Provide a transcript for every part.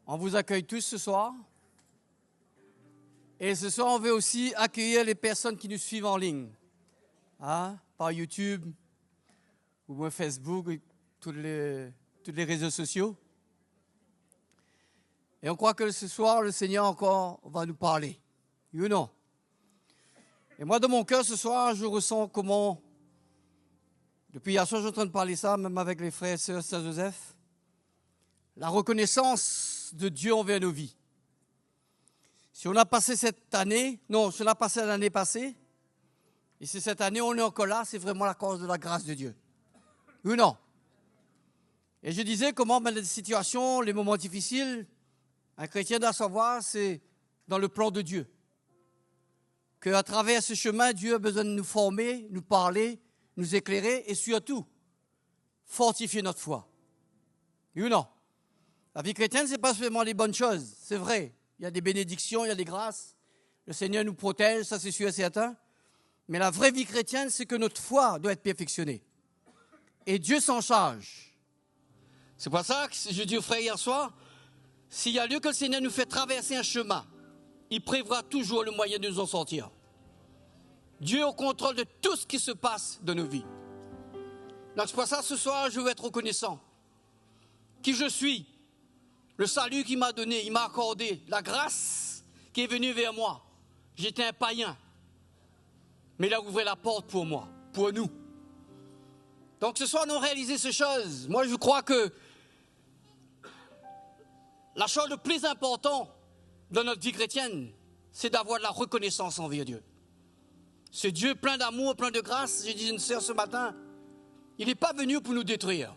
On vous accueille tous ce soir. Et ce soir, on veut aussi accueillir les personnes qui nous suivent en ligne, par YouTube, ou Facebook, tous les réseaux sociaux. Et on croit que ce soir, le Seigneur encore va nous parler. Oui ou non? Et moi, de mon cœur, ce soir, je ressens comment, depuis hier soir, je suis en train de parler ça, même avec les frères et sœurs Saint-Joseph, la reconnaissance de Dieu envers nos vies. Si on a passé cette année, si on a passé l'année passée, et si cette année on est encore là, c'est vraiment la cause de la grâce de Dieu. Oui ou non? Et je disais comment dans les situations, les moments difficiles, un chrétien doit savoir, c'est dans le plan de Dieu. Qu'à travers ce chemin, Dieu a besoin de nous former, nous parler, nous éclairer et surtout, fortifier notre foi. Oui ou non? La vie chrétienne, ce n'est pas seulement les bonnes choses, c'est vrai. Il y a des bénédictions, il y a des grâces. Le Seigneur nous protège, ça c'est sûr et certain. Mais la vraie vie chrétienne, c'est que notre foi doit être perfectionnée. Et Dieu s'en charge. C'est pour ça que je dis aux frères hier soir, s'il y a lieu que le Seigneur nous fait traverser un chemin, il prévoit toujours le moyen de nous en sortir. Dieu est au contrôle de tout ce qui se passe dans nos vies. Donc c'est pour ça ce soir, je veux être reconnaissant. Qui je suis, le salut qu'il m'a donné, il m'a accordé, la grâce qui est venue vers moi. J'étais un païen, mais il a ouvert la porte pour moi, pour nous. Donc ce soir, nous réalisons ces choses. Moi, je crois que la chose le plus importante dans notre vie chrétienne, c'est d'avoir de la reconnaissance envers Dieu. Ce Dieu plein d'amour, plein de grâce, j'ai dit à une sœur ce matin, il n'est pas venu pour nous détruire.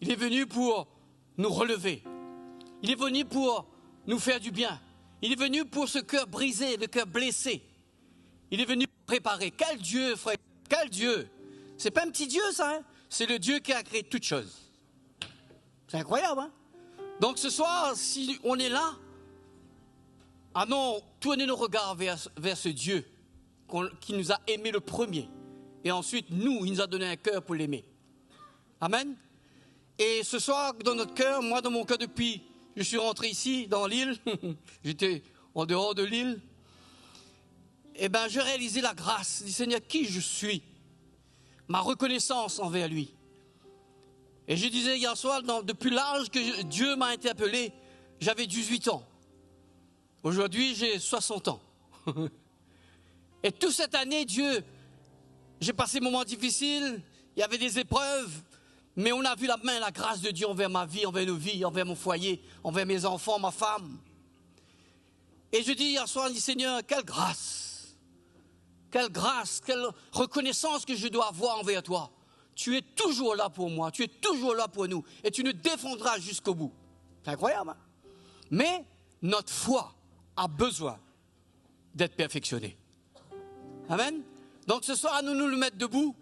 Il est venu pour nous relever. Il est venu pour nous faire du bien. Il est venu pour ce cœur brisé, le cœur blessé. Il est venu pour préparer. Quel Dieu, frère, quel Dieu! C'est pas un petit Dieu, ça, hein? C'est le Dieu qui a créé toutes choses. C'est incroyable, hein? Donc ce soir, si on est là, tournez nos regards vers ce Dieu qui nous a aimés le premier. Et ensuite, il nous a donné un cœur pour l'aimer. Amen. Et ce soir, dans notre cœur, moi, dans mon cœur, depuis, je suis rentré ici, dans l'île, j'étais en dehors de l'île, et bien, j'ai réalisé la grâce du Seigneur, qui je suis, ma reconnaissance envers lui. Et je disais hier soir, depuis l'âge que Dieu m'a interpellé, j'avais 18 ans. Aujourd'hui, j'ai 60 ans. Et toute cette année, j'ai passé des moments difficiles, il y avait des épreuves, mais on a vu la main, la grâce de Dieu envers ma vie, envers nos vies, envers mon foyer, envers mes enfants, ma femme. Et je dis hier soir, je dis Seigneur, quelle grâce, quelle reconnaissance que je dois avoir envers toi. Tu es toujours là pour moi, tu es toujours là pour nous, et tu nous défendras jusqu'au bout. C'est incroyable, hein? Mais notre foi a besoin d'être perfectionnée. Amen. Donc ce soir, à nous le mettre debout.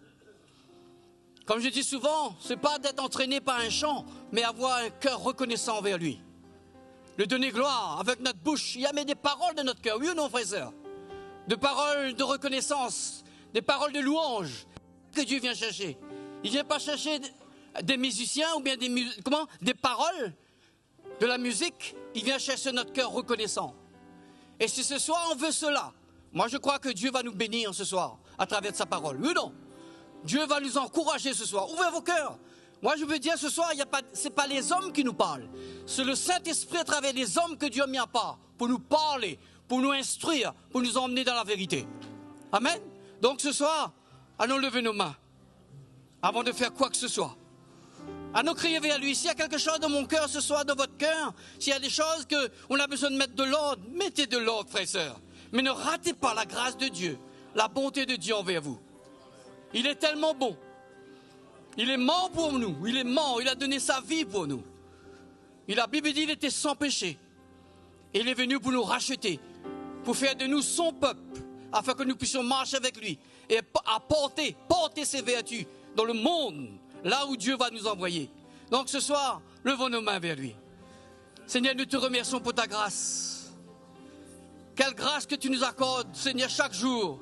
Comme je dis souvent, ce n'est pas d'être entraîné par un chant, mais avoir un cœur reconnaissant envers lui. Le donner gloire avec notre bouche. Il y a des paroles de notre cœur, oui ou non, frères et sœurs? De paroles de reconnaissance, des paroles de louange que Dieu vient chercher. Il ne vient pas chercher des musiciens ou bien des paroles de la musique. Il vient chercher notre cœur reconnaissant. Et si ce soir on veut cela, moi je crois que Dieu va nous bénir ce soir à travers de sa parole. Oui ou non? Dieu va nous encourager ce soir. Ouvrez vos cœurs. Moi, je veux dire ce soir, ce n'est pas les hommes qui nous parlent. C'est le Saint-Esprit à travers les hommes que Dieu a mis à part pour nous parler, pour nous instruire, pour nous emmener dans la vérité. Amen. Donc ce soir, allons lever nos mains avant de faire quoi que ce soit. Allons crier vers lui. S'il y a quelque chose dans mon cœur ce soir, dans votre cœur, s'il y a des choses qu'on a besoin de mettre de l'ordre, mettez de l'ordre, frères et sœurs. Mais ne ratez pas la grâce de Dieu, la bonté de Dieu envers vous. Il est tellement bon. Il est mort pour nous. Il est mort. Il a donné sa vie pour nous. La Bible dit qu'il était sans péché. Et il est venu pour nous racheter, pour faire de nous son peuple, afin que nous puissions marcher avec lui et porter ses vertus dans le monde, là où Dieu va nous envoyer. Donc ce soir, levons nos mains vers lui. Seigneur, nous te remercions pour ta grâce. Quelle grâce que tu nous accordes, Seigneur, chaque jour.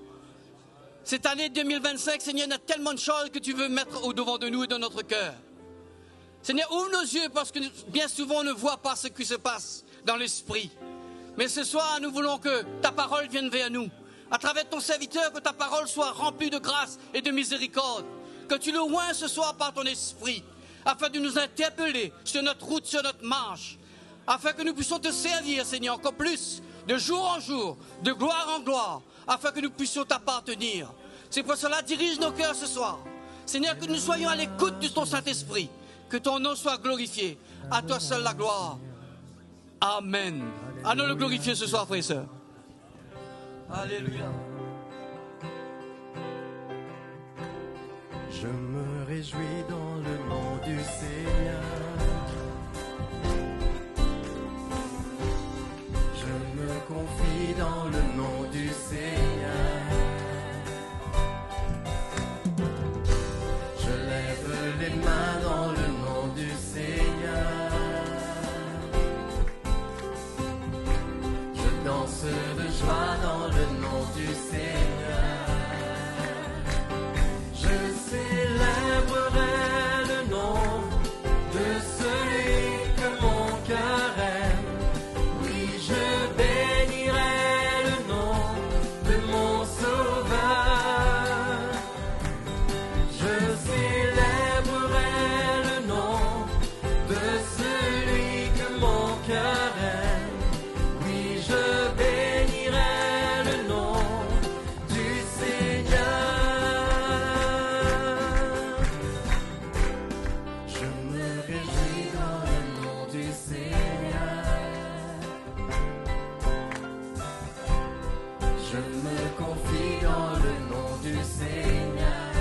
Cette année 2025, Seigneur, il y a tellement de choses que tu veux mettre au devant de nous et dans notre cœur. Seigneur, ouvre nos yeux parce que bien souvent on ne voit pas ce qui se passe dans l'esprit. Mais ce soir, nous voulons que ta parole vienne vers nous. À travers ton serviteur, que ta parole soit remplie de grâce et de miséricorde. Que tu le oins ce soir par ton esprit, afin de nous interpeller sur notre route, sur notre marche. Afin que nous puissions te servir, Seigneur, encore plus, de jour en jour, de gloire en gloire, afin que nous puissions t'appartenir. C'est pour cela, dirige nos cœurs ce soir. Seigneur, que nous soyons à l'écoute de ton Saint-Esprit. Que ton nom soit glorifié. À toi seul la gloire. Amen. Allons le glorifier ce soir, frères et sœurs. Alléluia. Je me réjouis dans le nom du Seigneur. Je me confie dans le nom du Seigneur. Je lève les mains dans le nom du Seigneur. Je danse de joie dans le nom du Seigneur. Je célébrerai le nom de celui que mon cœur aime. Oui, je bénirai le nom de mon Sauveur. Je célébrerai le nom de celui que mon cœur aime. Oui, je bénirai le nom du Seigneur. Je me réjouis dans le nom du Seigneur. Je me confie dans le nom du Seigneur.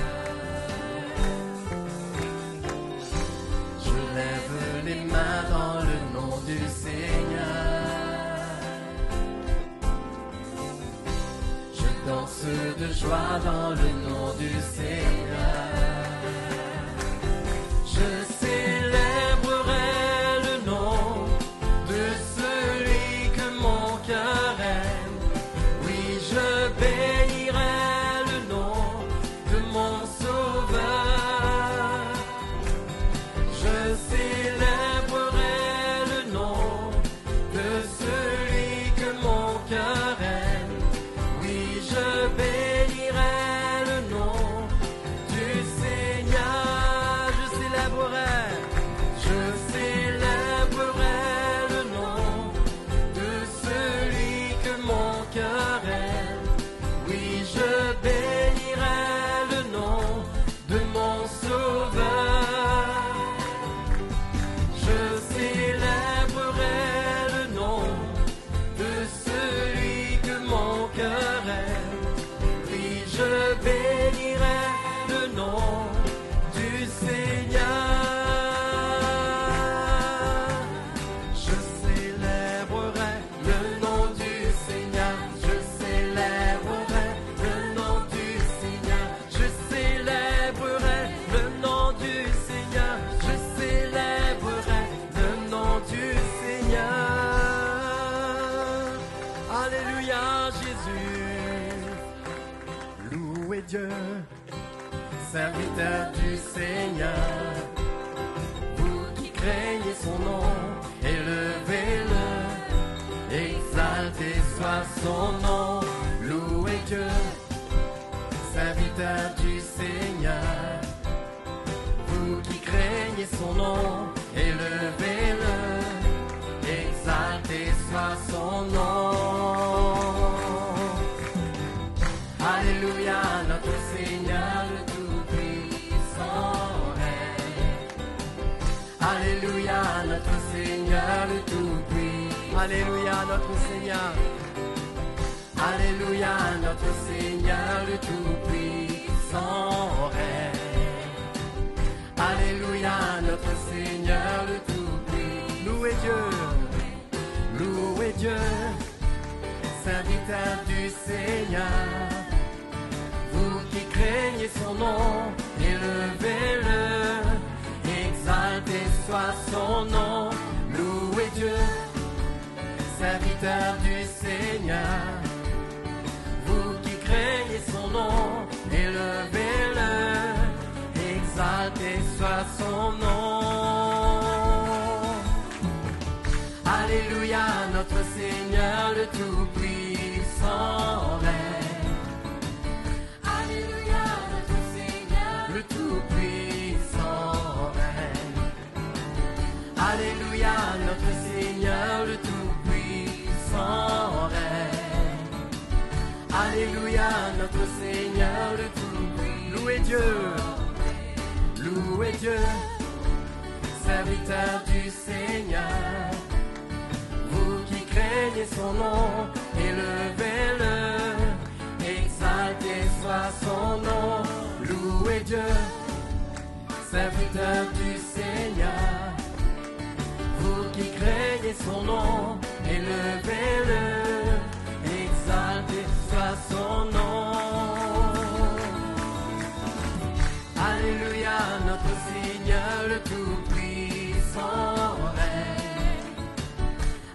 Je lève les mains dans le nom du Seigneur. Je danse de joie dans le nom du Seigneur. Je célébrerai le nom de celui que mon cœur aime. Oui, je bénirai le nom de mon Sauveur. Je célébrerai le nom de celui que mon cœur aime. Oui, je bénirai le nom du Seigneur. Je célébrerai le nom de celui que mon cœur aime. Oui, je bénirai le nom de mon Sauveur. Je célébrerai le nom de celui que mon cœur aime. Oui, je bénirai le nom du Seigneur. Je célébrerai le nom du Seigneur. Je célébrerai le nom du Seigneur. Je célébrerai le nom du Seigneur. Je célébrerai le nom du Seigneur. Alléluia, Jésus. Louez Dieu, serviteur du Seigneur. Vous qui craignez son nom, élevez-le. Exalté soit son nom. Louez Dieu, serviteur du Seigneur. Vous qui craignez son nom, élevez-le. Exalté soit son nom. Alléluia, notre Seigneur le Tout-Puissant règne. Alléluia, notre Seigneur le Tout-Puissant. Alléluia, notre Seigneur. Alléluia, notre Seigneur le Tout-Puissant règne. Alléluia, notre Seigneur le Tout-Puissant. Louez Dieu, louez Dieu, serviteur du Seigneur. Vous qui craignez son nom, élevez-le. Exalté soit son nom. Louez Dieu, serviteur du Seigneur. Vous qui craignez son nom, élevez-le. Exalté soit son nom. Alléluia, notre Seigneur le Tout-Puissant règne. Alléluia, notre Seigneur le Tout-Puissant règne. Alléluia, notre Seigneur le Tout-Puissant règne. Alléluia, notre Seigneur le Tout-Puissant. Louez Dieu, louez Dieu, serviteur du Seigneur. Vous qui craignez son nom, élevez-le, exaltez soit son nom. Louez Dieu, serviteur du Seigneur. Vous qui craignez son nom, élevez-le, exaltez soit son nom. Alléluia, notre Seigneur le Tout-Puissant règne.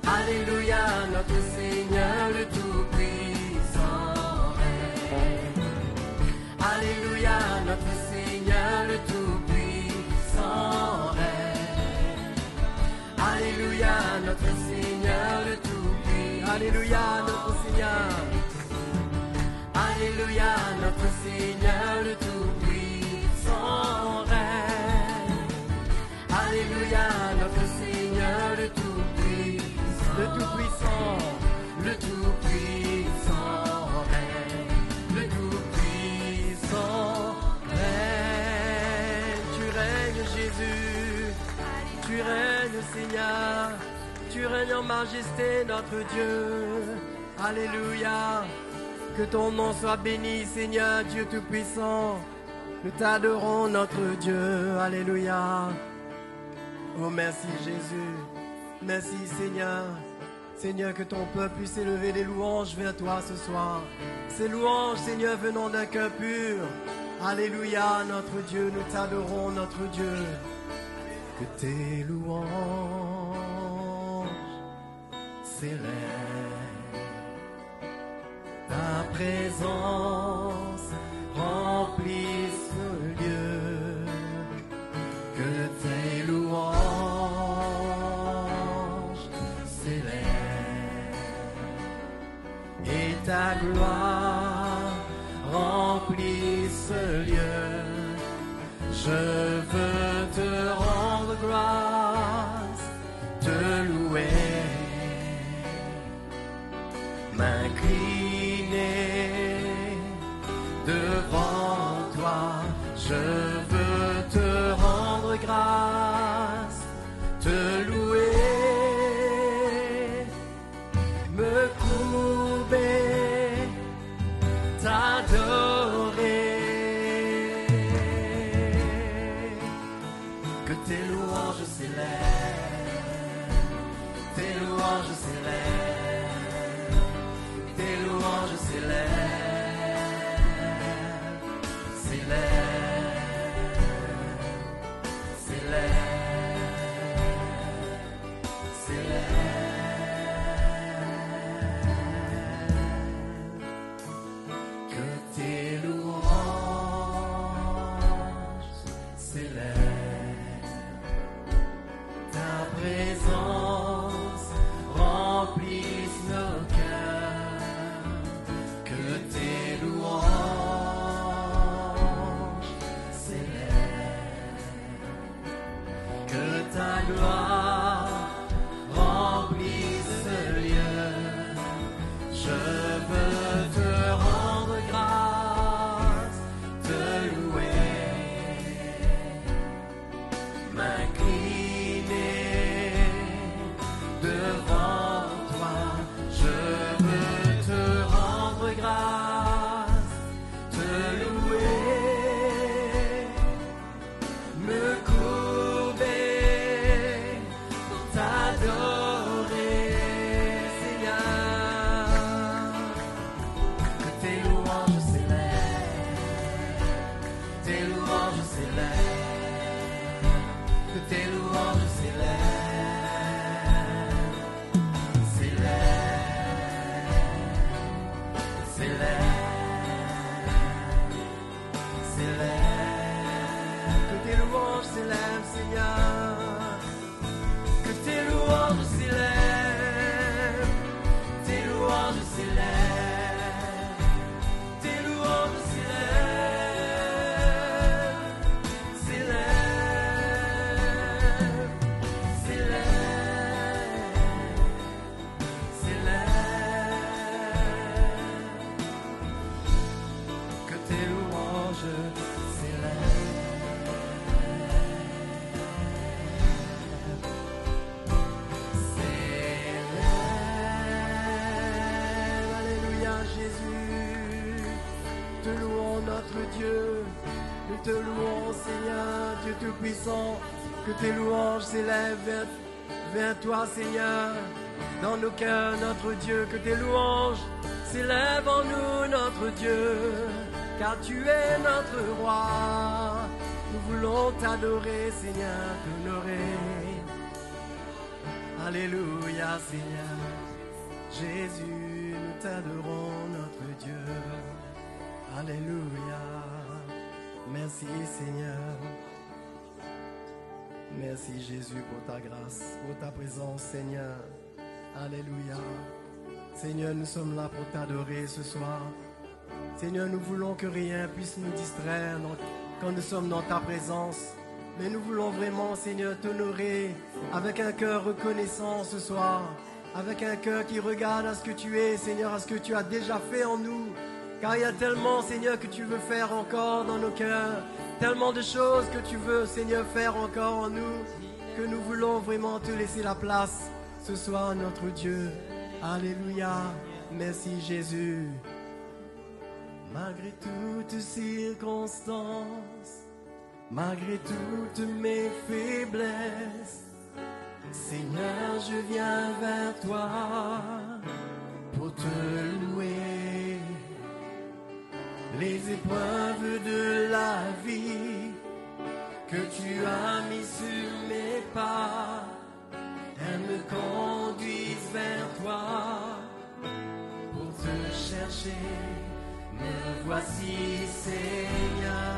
Alléluia, notre Seigneur le Tout-Puissant règne. Alléluia, notre Seigneur le Tout-Puissant règne. Alléluia, notre Seigneur le Tout-Puissant. Alléluia, notre Seigneur. Alléluia, notre Seigneur le Tout-Puissant règne. Alléluia, notre Seigneur le Tout-Puissant. Le Tout-Puissant, le Tout-Puissant règne. Le Tout-Puissant règne. Tu règnes, Jésus. Tu règnes, Seigneur. Tu règnes en majesté, notre Dieu. Alléluia. Que ton nom soit béni, Seigneur, Dieu Tout-Puissant. Nous t'adorons, notre Dieu. Alléluia. Oh, merci, Jésus. Merci, Seigneur. Seigneur, que ton peuple puisse élever des louanges vers toi ce soir. Ces louanges, Seigneur, venant d'un cœur pur. Alléluia, notre Dieu. Nous t'adorons, notre Dieu. Que tes louanges s'élèvent. Ta présence remplisse ce lieu, que tes louanges s'élèvent, et ta gloire remplisse ce lieu. Je veux te rendre grâce, te louer, m'incliner devant toi. Je veux te rendre grâce, te louer, me courber, t'adorer. Que tes louanges s'élèvent, tes louanges s'élèvent, tes louanges s'élèvent, s'élèvent, s'élèvent, s'élèvent. Que tes louanges s'élèvent, ta présence remplisse nos cœurs. Que tes louanges s'élèvent, que ta gloire Dieu. Nous te louons, Seigneur, Dieu Tout-Puissant, que tes louanges s'élèvent vers toi, Seigneur, dans nos cœurs, notre Dieu, que tes louanges s'élèvent en nous, notre Dieu, car tu es notre roi. Nous voulons t'adorer, Seigneur, t'honorer. Alléluia, Seigneur. Jésus, nous t'adorons, notre Dieu. Alléluia. Merci, Seigneur. Merci, Jésus, pour ta grâce, pour ta présence, Seigneur. Alléluia. Seigneur, nous sommes là pour t'adorer ce soir. Seigneur, nous voulons que rien puisse nous distraire quand nous sommes dans ta présence. Mais nous voulons vraiment, Seigneur, t'honorer avec un cœur reconnaissant ce soir. Avec un cœur qui regarde à ce que tu es, Seigneur, à ce que tu as déjà fait en nous. Car il y a tellement, Seigneur, que tu veux faire encore dans nos cœurs. Tellement de choses que tu veux, Seigneur, faire encore en nous. Que nous voulons vraiment te laisser la place ce soir, notre Dieu. Alléluia. Merci, Jésus. Malgré toutes circonstances, malgré toutes mes faiblesses, Seigneur, je viens vers toi pour te louer. Les épreuves de la vie que tu as mis sur mes pas, elles me conduisent vers toi pour te chercher. Me voici, Seigneur.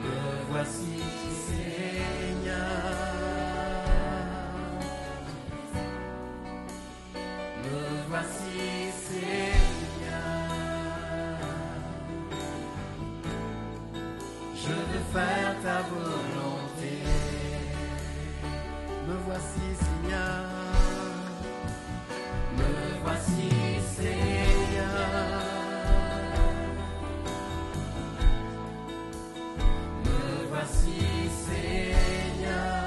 Me voici, Seigneur. Me voici, Seigneur. Je veux faire ta volonté. Me voici, Seigneur. Me voici, Seigneur. Me voici, Seigneur.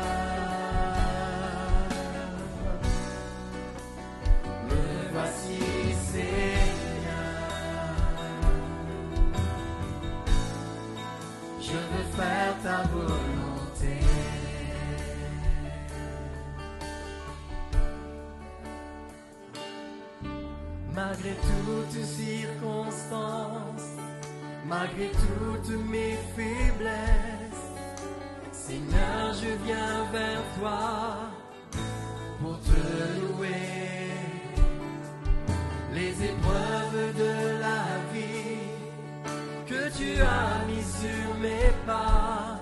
Me voici, Seigneur. Je veux faire ta volonté. Malgré toutes circonstances, malgré toutes mes faiblesses, Seigneur, je viens vers toi pour te louer. Les épreuves de la vie que tu as mis sur mes pas,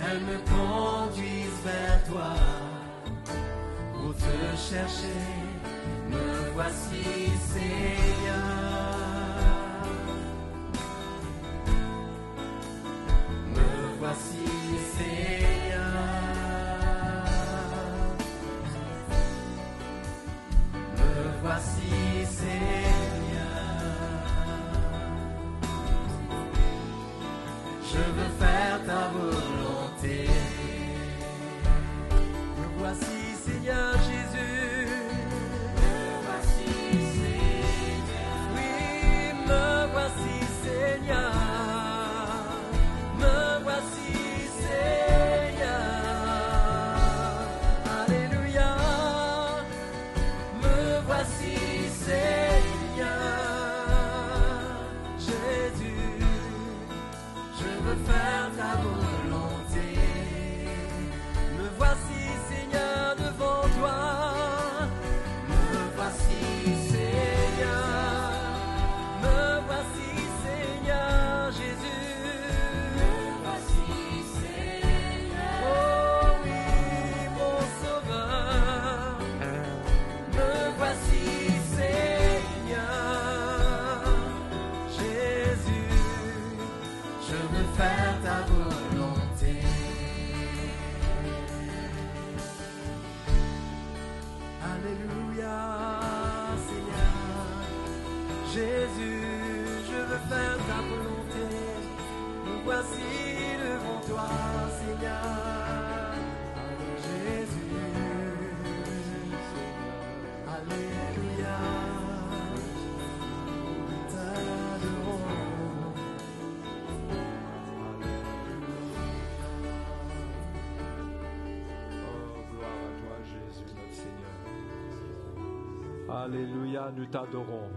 elles me conduisent vers toi pour te chercher. Me voici, Seigneur. Me voici, Seigneur. Me voici, Seigneur. Je veux faire ta volonté. Me voici, Seigneur Jésus. Me voici, Alléluia, nous t'adorons.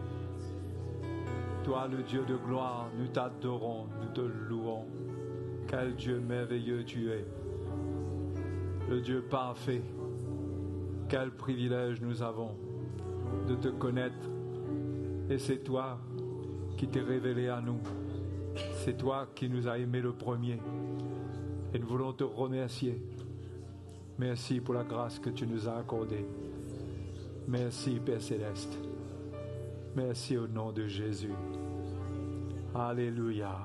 Toi, le Dieu de gloire, nous t'adorons, nous te louons. Quel Dieu merveilleux tu es. Le Dieu parfait. Quel privilège nous avons de te connaître. Et c'est toi qui t'es révélé à nous. C'est toi qui nous as aimés le premier. Et nous voulons te remercier. Merci pour la grâce que tu nous as accordée. Merci, Père Céleste. Merci au nom de Jésus. Alléluia.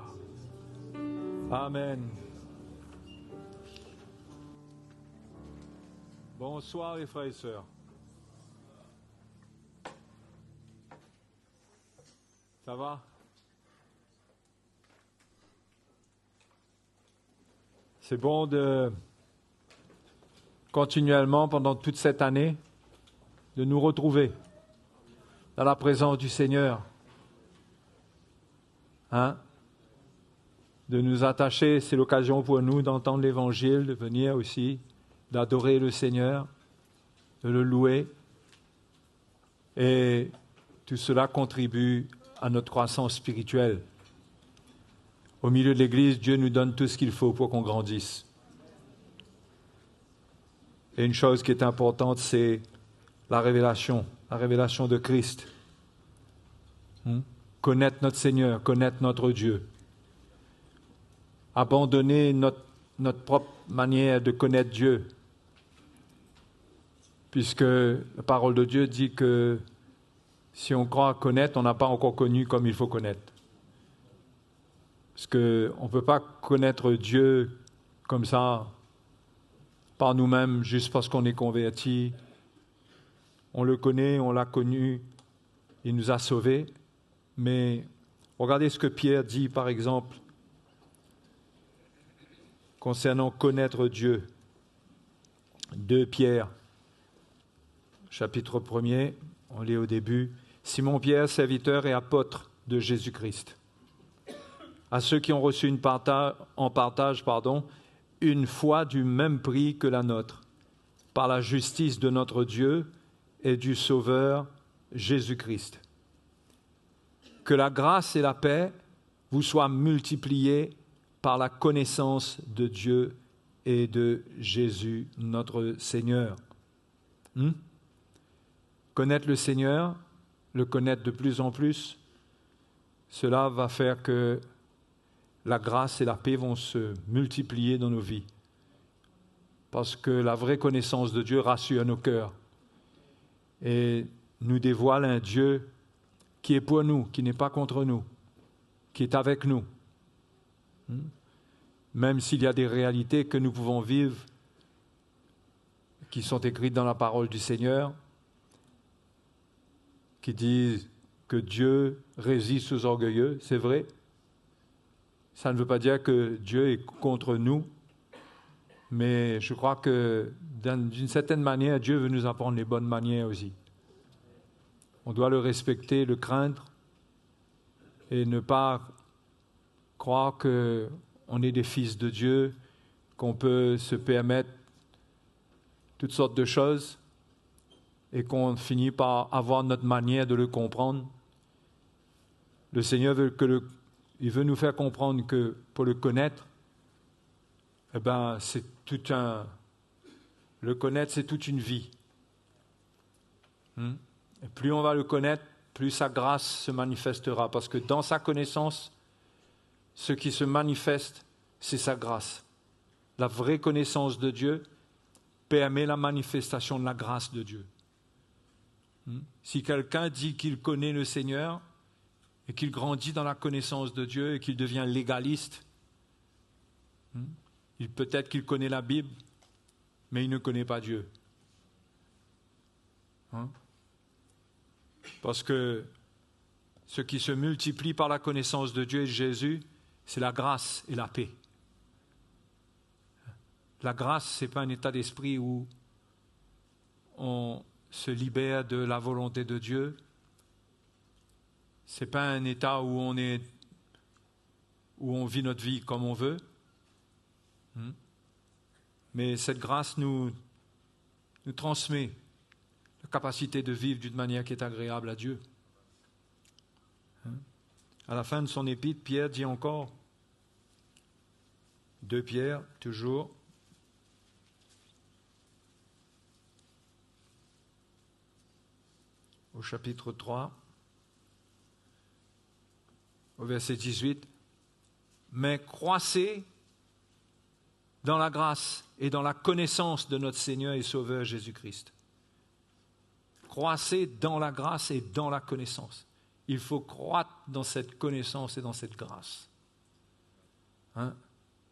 Amen. Bonsoir les frères et sœurs. Ça va? C'est bon de continuellement, pendant toute cette année, de nous retrouver dans la présence du Seigneur. De nous attacher, c'est l'occasion pour nous d'entendre l'Évangile, de venir aussi, d'adorer le Seigneur, de le louer. Et tout cela contribue à notre croissance spirituelle. Au milieu de l'Église, Dieu nous donne tout ce qu'il faut pour qu'on grandisse. Et une chose qui est importante, c'est la révélation de Christ. Connaître notre Seigneur, connaître notre Dieu. Abandonner notre propre manière de connaître Dieu. Puisque la parole de Dieu dit que si on croit connaître, on n'a pas encore connu comme il faut connaître. Parce qu'on ne peut pas connaître Dieu comme ça, par nous-mêmes, juste parce qu'on est converti. On le connaît, on l'a connu, il nous a sauvés. Mais regardez ce que Pierre dit, par exemple, concernant connaître Dieu. 2 Pierre, chapitre 1er, on lit au début. « Simon Pierre, serviteur et apôtre de Jésus-Christ, à ceux qui ont reçu en partage, une foi du même prix que la nôtre, par la justice de notre Dieu et du Sauveur Jésus-Christ. Que la grâce et la paix vous soient multipliées par la connaissance de Dieu et de Jésus, notre Seigneur. » Connaître le Seigneur, le connaître de plus en plus, cela va faire que la grâce et la paix vont se multiplier dans nos vies. Parce que la vraie connaissance de Dieu rassure nos cœurs et nous dévoile un Dieu qui est pour nous, qui n'est pas contre nous, qui est avec nous. Même s'il y a des réalités que nous pouvons vivre, qui sont écrites dans la parole du Seigneur, qui disent que Dieu résiste aux orgueilleux, c'est vrai. Ça ne veut pas dire que Dieu est contre nous, mais je crois que d'une certaine manière, Dieu veut nous apprendre les bonnes manières aussi. On doit le respecter, le craindre et ne pas croire qu'on est des fils de Dieu, qu'on peut se permettre toutes sortes de choses et qu'on finit par avoir notre manière de le comprendre. Le Seigneur il veut nous faire comprendre que pour le connaître, le connaître, c'est toute une vie. Et plus on va le connaître, plus sa grâce se manifestera. Parce que dans sa connaissance, ce qui se manifeste, c'est sa grâce. La vraie connaissance de Dieu permet la manifestation de la grâce de Dieu. Si quelqu'un dit qu'il connaît le Seigneur et qu'il grandit dans la connaissance de Dieu et qu'il devient légaliste, peut-être qu'il connaît la Bible, mais il ne connaît pas Dieu. Parce que ce qui se multiplie par la connaissance de Dieu et de Jésus, c'est la grâce et la paix. La grâce, ce n'est pas un état d'esprit où on se libère de la volonté de Dieu. Ce n'est pas un état où on vit notre vie comme on veut. Mais cette grâce nous transmet la capacité de vivre d'une manière qui est agréable à Dieu. Hein? À la fin de son épître, Pierre dit encore, 2 Pierre, toujours, au chapitre 3, au verset 18, « Mais croissez dans la grâce et dans la connaissance de notre Seigneur et Sauveur Jésus-Christ. » Croissez dans la grâce et dans la connaissance. Il faut croître dans cette connaissance et dans cette grâce. Hein?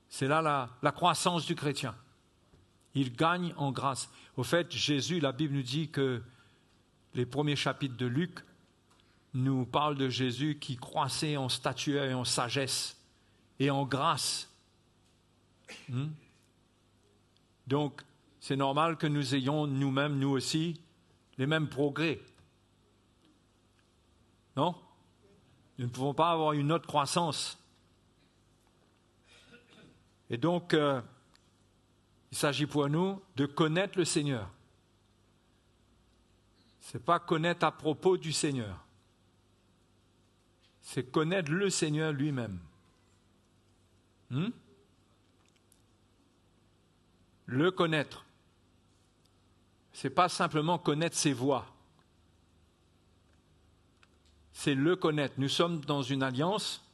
C'est là la croissance du chrétien. Il gagne en grâce. Au fait, Jésus, la Bible nous dit que les premiers chapitres de Luc nous parlent de Jésus qui croissait en stature et en sagesse et en grâce. Donc, c'est normal que nous ayons nous-mêmes, nous aussi, les mêmes progrès. Non? Nous ne pouvons pas avoir une autre croissance. Et donc, il s'agit pour nous de connaître le Seigneur. Ce n'est pas connaître à propos du Seigneur. C'est connaître le Seigneur lui-même. Le connaître. Ce n'est pas simplement connaître ses voies. C'est le connaître. Nous sommes dans une alliance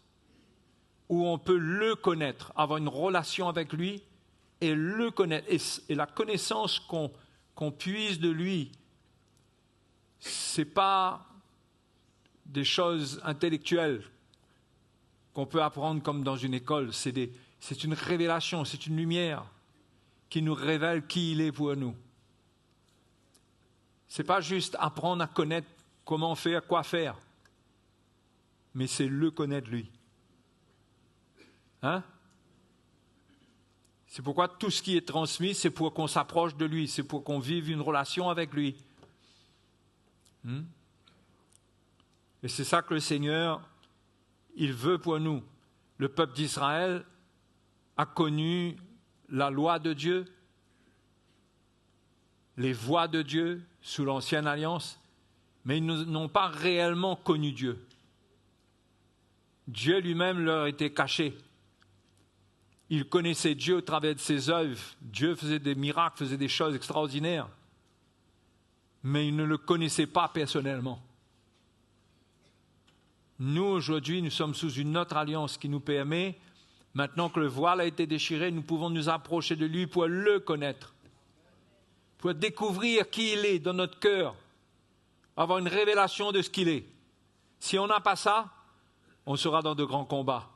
où on peut le connaître, avoir une relation avec lui et le connaître. Et la connaissance qu'on puise de lui, ce n'est pas des choses intellectuelles qu'on peut apprendre comme dans une école. C'est une révélation, c'est une lumière qui nous révèle qui il est pour nous. Ce n'est pas juste apprendre à connaître comment faire, quoi faire, mais c'est le connaître lui. Hein? C'est pourquoi tout ce qui est transmis, c'est pour qu'on s'approche de lui, c'est pour qu'on vive une relation avec lui. Et c'est ça que le Seigneur, il veut pour nous. Le peuple d'Israël a connu la loi de Dieu, les voies de Dieu sous l'ancienne alliance, mais ils n'ont pas réellement connu Dieu. Dieu lui-même leur était caché. Ils connaissaient Dieu au travers de ses œuvres. Dieu faisait des miracles, faisait des choses extraordinaires, mais ils ne le connaissaient pas personnellement. Nous, aujourd'hui, nous sommes sous une autre alliance qui nous permet, maintenant que le voile a été déchiré, nous pouvons nous approcher de lui pour le connaître, pour découvrir qui il est dans notre cœur, avoir une révélation de ce qu'il est. Si on n'a pas ça, on sera dans de grands combats.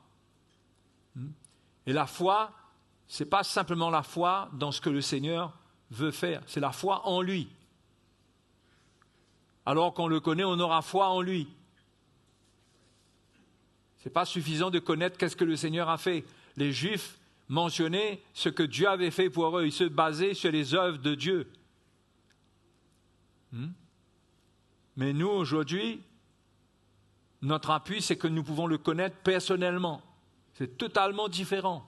Et la foi, ce n'est pas simplement la foi dans ce que le Seigneur veut faire, c'est la foi en lui. Alors qu'on le connaît, on aura foi en lui. Ce n'est pas suffisant de connaître qu'est-ce que le Seigneur a fait. Les Juifs mentionnaient ce que Dieu avait fait pour eux. Ils se basaient sur les œuvres de Dieu. Mais nous, aujourd'hui, notre appui, c'est que nous pouvons le connaître personnellement. C'est totalement différent.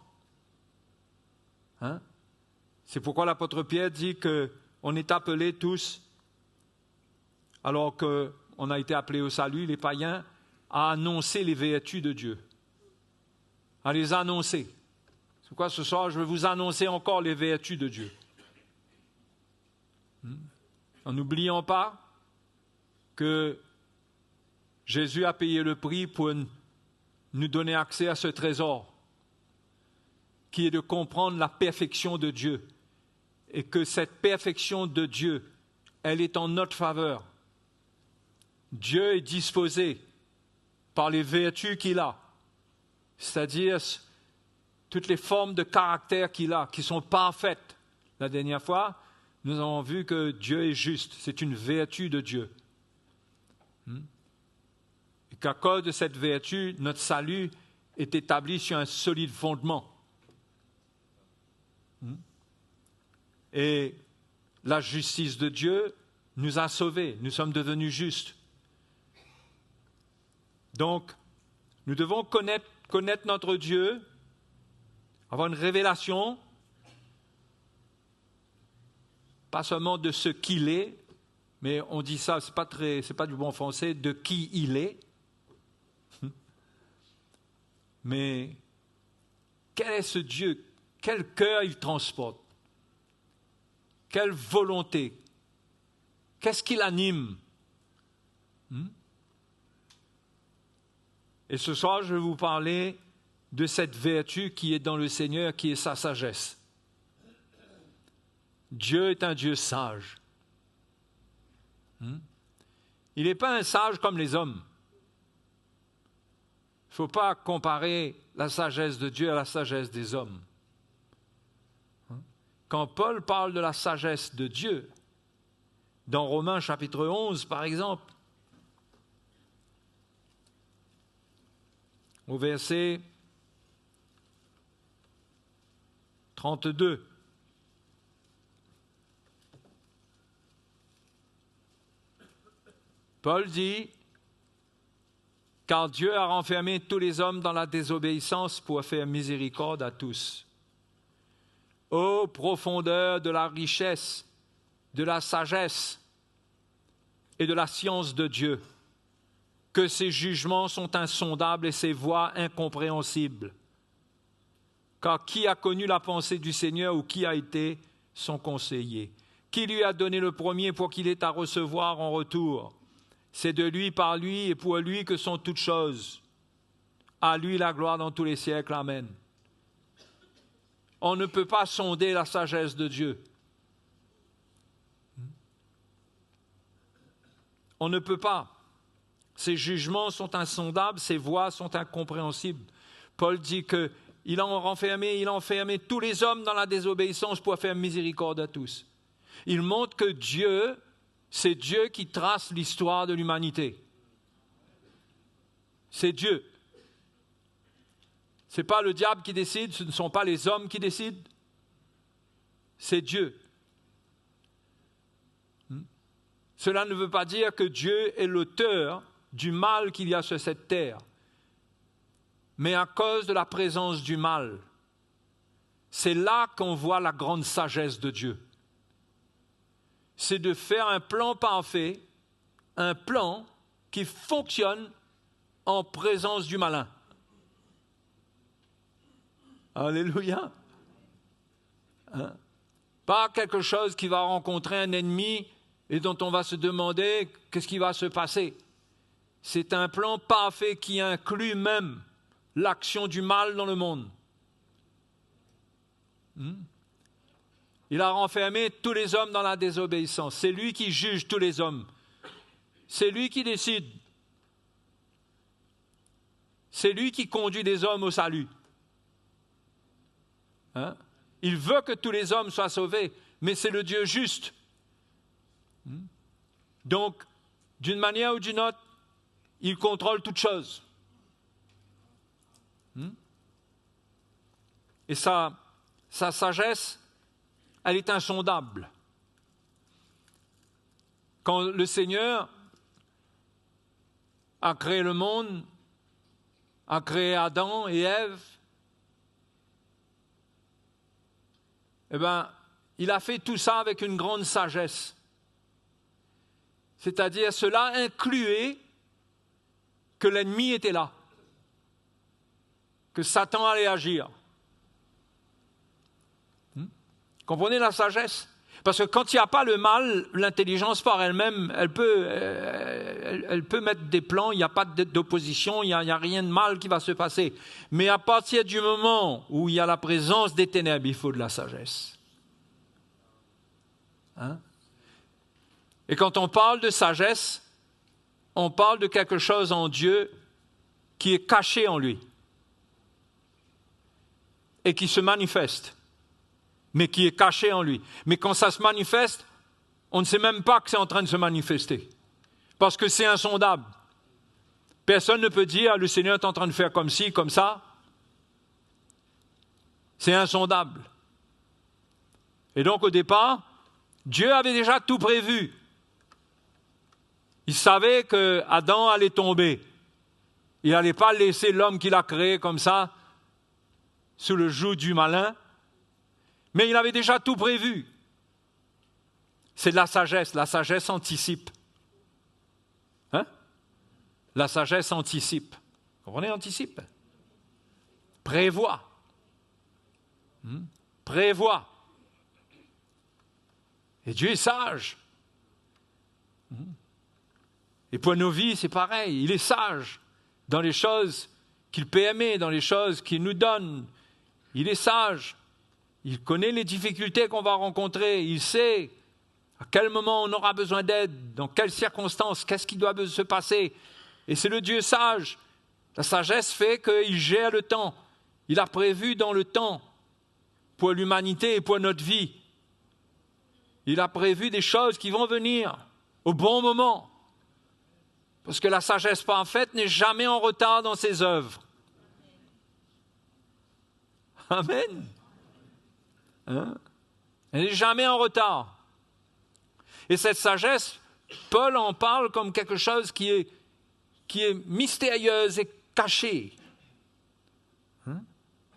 C'est pourquoi l'apôtre Pierre dit qu'on est appelés tous, alors qu'on a été appelés au salut, les païens, à annoncer les vertus de Dieu. À les annoncer. C'est pourquoi ce soir, je vais vous annoncer encore les vertus de Dieu. En n'oubliant pas que Jésus a payé le prix pour nous donner accès à ce trésor, qui est de comprendre la perfection de Dieu, et que cette perfection de Dieu, elle est en notre faveur. Dieu est disposé par les vertus qu'il a, c'est-à-dire toutes les formes de caractère qu'il a, qui sont parfaites. La dernière fois, nous avons vu que Dieu est juste, c'est une vertu de Dieu. Et qu'à cause de cette vertu, notre salut est établi sur un solide fondement. Et la justice de Dieu nous a sauvés, nous sommes devenus justes. Donc, nous devons connaître notre Dieu, avoir une révélation, pas seulement de ce qu'il est, mais on dit ça, c'est pas du bon français, de qui il est. Mais quel est ce Dieu? Quel cœur il transporte? Quelle volonté? Qu'est-ce qui l'anime? Et ce soir, je vais vous parler de cette vertu qui est dans le Seigneur, qui est sa sagesse. Dieu est un Dieu sage. Il n'est pas un sage comme les hommes. Il ne faut pas comparer la sagesse de Dieu à la sagesse des hommes. Quand Paul parle de la sagesse de Dieu, dans Romains chapitre 11 par exemple, au verset 32, Paul dit, « Car Dieu a renfermé tous les hommes dans la désobéissance pour faire miséricorde à tous. Ô profondeur de la richesse, de la sagesse et de la science de Dieu, que ses jugements sont insondables et ses voies incompréhensibles. Car qui a connu la pensée du Seigneur ou qui a été son conseiller? Qui lui a donné le premier pour qu'il ait à recevoir en retour? C'est de lui, par lui et pour lui que sont toutes choses. À lui la gloire dans tous les siècles. Amen. » On ne peut pas sonder la sagesse de Dieu. On ne peut pas. Ses jugements sont insondables, ses voies sont incompréhensibles. Paul dit qu'il a enfermé tous les hommes dans la désobéissance pour faire miséricorde à tous. Il montre que Dieu, c'est Dieu qui trace l'histoire de l'humanité. C'est Dieu. Ce n'est pas le diable qui décide, ce ne sont pas les hommes qui décident, c'est Dieu. Cela ne veut pas dire que Dieu est l'auteur du mal qu'il y a sur cette terre, mais à cause de la présence du mal, c'est là qu'on voit la grande sagesse de Dieu. C'est de faire un plan parfait, un plan qui fonctionne en présence du malin. Alléluia. Pas quelque chose qui va rencontrer un ennemi et dont on va se demander qu'est-ce qui va se passer. C'est un plan parfait qui inclut même l'action du mal dans le monde. Il a renfermé tous les hommes dans la désobéissance. C'est lui qui juge tous les hommes. C'est lui qui décide. C'est lui qui conduit les hommes au salut. Il veut que tous les hommes soient sauvés, mais c'est le Dieu juste. Donc, d'une manière ou d'une autre, il contrôle toutes choses. Et sa sagesse, elle est insondable. Quand le Seigneur a créé le monde, a créé Adam et Ève, il a fait tout ça avec une grande sagesse. C'est-à-dire, cela incluait que l'ennemi était là, que Satan allait agir. Comprenez la sagesse? Parce que quand il n'y a pas le mal, l'intelligence par elle-même, elle peut mettre des plans, il n'y a pas d'opposition, il n'y a rien de mal qui va se passer. Mais à partir du moment où il y a la présence des ténèbres, il faut de la sagesse. Et quand on parle de sagesse, on parle de quelque chose en Dieu qui est caché en lui et qui se manifeste, mais qui est caché en lui. Mais quand ça se manifeste, on ne sait même pas que c'est en train de se manifester, parce que c'est insondable. Personne ne peut dire, le Seigneur est en train de faire comme ci, comme ça. C'est insondable. Et donc au départ, Dieu avait déjà tout prévu. Il savait que Adam allait tomber. Il n'allait pas laisser l'homme qu'il a créé comme ça, sous le joug du malin, mais il avait déjà tout prévu. C'est de la sagesse. La sagesse anticipe. Hein? La sagesse anticipe. Vous comprenez, anticipe? Prévoit. Prévoit. Et Dieu est sage. Et pour nos vies, c'est pareil. Il est sage dans les choses qu'il peut aimer, dans les choses qu'il nous donne. Il est sage. Il connaît les difficultés qu'on va rencontrer. Il sait à quel moment on aura besoin d'aide, dans quelles circonstances, qu'est-ce qui doit se passer. Et c'est le Dieu sage. La sagesse fait qu'il gère le temps. Il a prévu dans le temps pour l'humanité et pour notre vie. Il a prévu des choses qui vont venir au bon moment. Parce que la sagesse parfaite n'est jamais en retard dans ses œuvres. Amen. Hein? Elle n'est jamais en retard. Et cette sagesse, Paul en parle comme quelque chose qui est mystérieuse et cachée. Hein?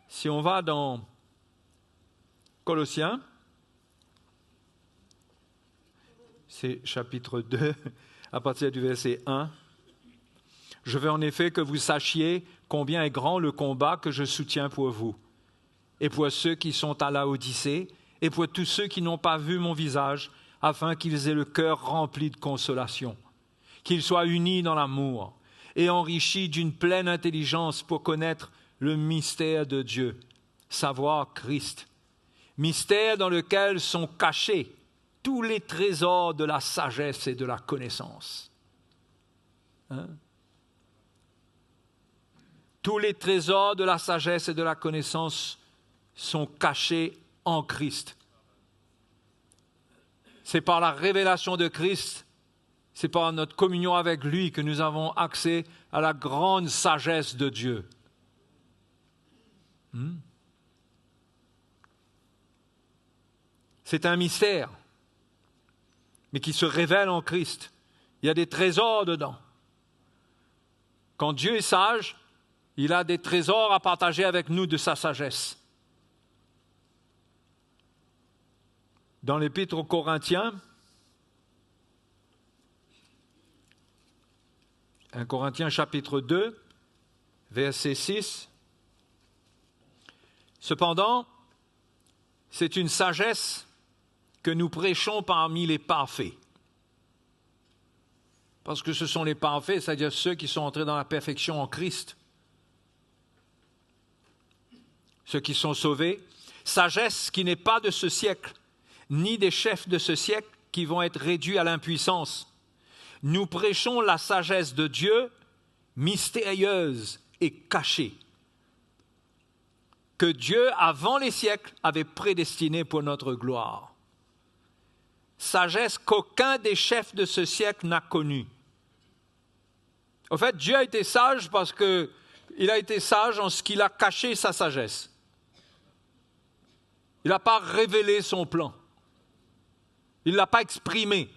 Si on va dans Colossiens, c'est chapitre 2, à partir du verset 1. « Je veux en effet que vous sachiez combien est grand le combat que je soutiens pour vous, et pour ceux qui sont à Laodicée, et pour tous ceux qui n'ont pas vu mon visage, afin qu'ils aient le cœur rempli de consolation, qu'ils soient unis dans l'amour, et enrichis d'une pleine intelligence pour connaître le mystère de Dieu, savoir Christ, mystère dans lequel sont cachés tous les trésors de la sagesse et de la connaissance. » Hein? Tous les trésors de la sagesse et de la connaissance sont cachés en Christ. C'est par la révélation de Christ, c'est par notre communion avec lui que nous avons accès à la grande sagesse de Dieu. C'est un mystère, mais qui se révèle en Christ. Il y a des trésors dedans. Quand Dieu est sage, il a des trésors à partager avec nous de sa sagesse. Dans l'Épître aux Corinthiens, 1 Corinthiens chapitre 2, verset 6, « Cependant, c'est une sagesse que nous prêchons parmi les parfaits. » Parce que ce sont les parfaits, c'est-à-dire ceux qui sont entrés dans la perfection en Christ. Ceux qui sont sauvés. Sagesse qui n'est pas de ce siècle, ni des chefs de ce siècle qui vont être réduits à l'impuissance. Nous prêchons la sagesse de Dieu, mystérieuse et cachée, que Dieu, avant les siècles, avait prédestinée pour notre gloire. Sagesse qu'aucun des chefs de ce siècle n'a connue. En fait, Dieu a été sage parce qu'il a été sage en ce qu'il a caché sa sagesse. Il n'a pas révélé son plan. Il ne l'a pas exprimé.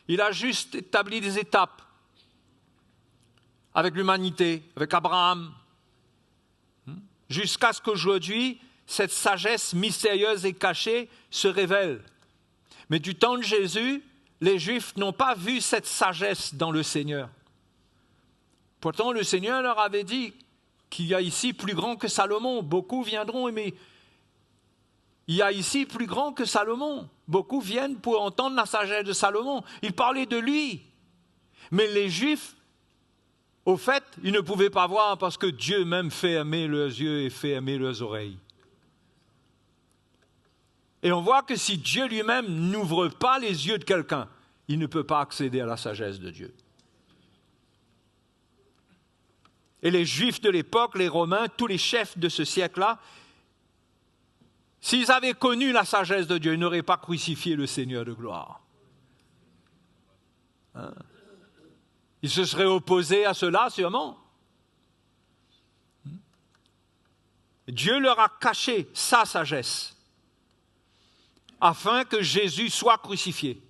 Il a juste établi des étapes avec l'humanité, avec Abraham, jusqu'à ce qu'aujourd'hui, cette sagesse mystérieuse et cachée se révèle. Mais du temps de Jésus, les Juifs n'ont pas vu cette sagesse dans le Seigneur. Pourtant, le Seigneur leur avait dit qu'il y a ici plus grand que Salomon. Beaucoup viendront, mais il y a ici plus grand que Salomon. Beaucoup viennent pour entendre la sagesse de Salomon. Il parlait de lui. Mais les Juifs, au fait, ils ne pouvaient pas voir parce que Dieu même fait aimer leurs yeux et fait aimer leurs oreilles. Et on voit que si Dieu lui-même n'ouvre pas les yeux de quelqu'un, il ne peut pas accéder à la sagesse de Dieu. Et les Juifs de l'époque, les Romains, tous les chefs de ce siècle-là, s'ils avaient connu la sagesse de Dieu, ils n'auraient pas crucifié le Seigneur de gloire. Hein? Ils se seraient opposés à cela, sûrement. Dieu leur a caché sa sagesse, afin que Jésus soit crucifié.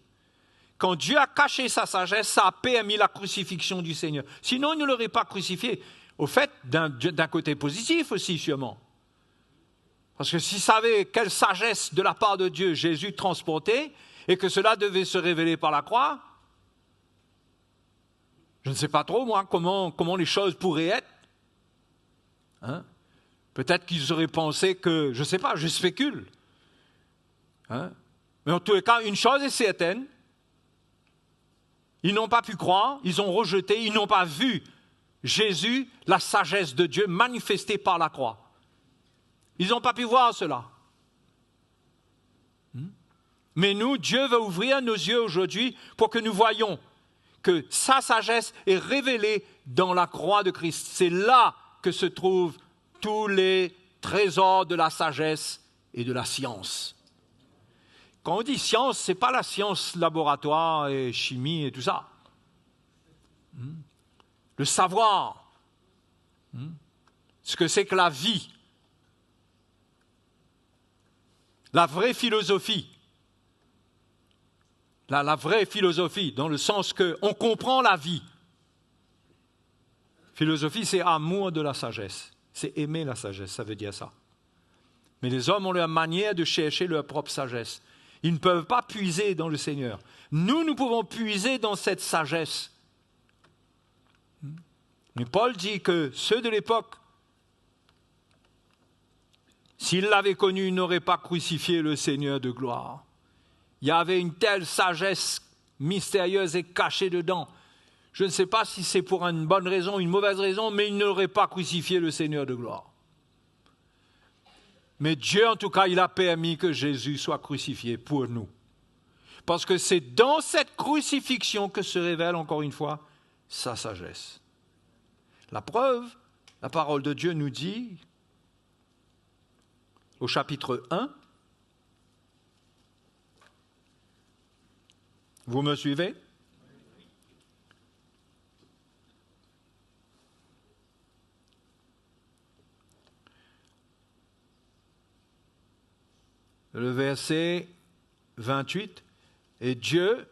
Quand Dieu a caché sa sagesse, ça a permis la crucifixion du Seigneur. Sinon, il ne l'aurait pas crucifié. Au fait, d'un côté positif aussi, sûrement. Parce que s'il savait quelle sagesse de la part de Dieu Jésus transportait et que cela devait se révéler par la croix, je ne sais pas trop, moi, comment les choses pourraient être. Hein? Peut-être qu'ils auraient pensé que, je ne sais pas, je spécule. Hein? Mais en tous les cas, une chose est certaine, ils n'ont pas pu croire, ils ont rejeté, ils n'ont pas vu Jésus, la sagesse de Dieu manifestée par la croix. Ils n'ont pas pu voir cela. Mais nous, Dieu veut ouvrir nos yeux aujourd'hui pour que nous voyions que sa sagesse est révélée dans la croix de Christ. C'est là que se trouvent tous les trésors de la sagesse et de la science. Quand on dit science, ce n'est pas la science laboratoire et chimie et tout ça. Le savoir, ce que c'est que la vie, la vraie philosophie, la vraie philosophie, dans le sens qu'on comprend la vie. Philosophie, c'est amour de la sagesse, c'est aimer la sagesse, ça veut dire ça. Mais les hommes ont leur manière de chercher leur propre sagesse. Ils ne peuvent pas puiser dans le Seigneur. Nous pouvons puiser dans cette sagesse. Mais Paul dit que ceux de l'époque, s'ils l'avaient connu, ils n'auraient pas crucifié le Seigneur de gloire. Il y avait une telle sagesse mystérieuse et cachée dedans. Je ne sais pas si c'est pour une bonne raison, une mauvaise raison, mais ils n'auraient pas crucifié le Seigneur de gloire. Mais Dieu, en tout cas, il a permis que Jésus soit crucifié pour nous. Parce que c'est dans cette crucifixion que se révèle, encore une fois, sa sagesse. La preuve, la parole de Dieu nous dit, au chapitre 1, vous me suivez ? Le verset 28, et Dieu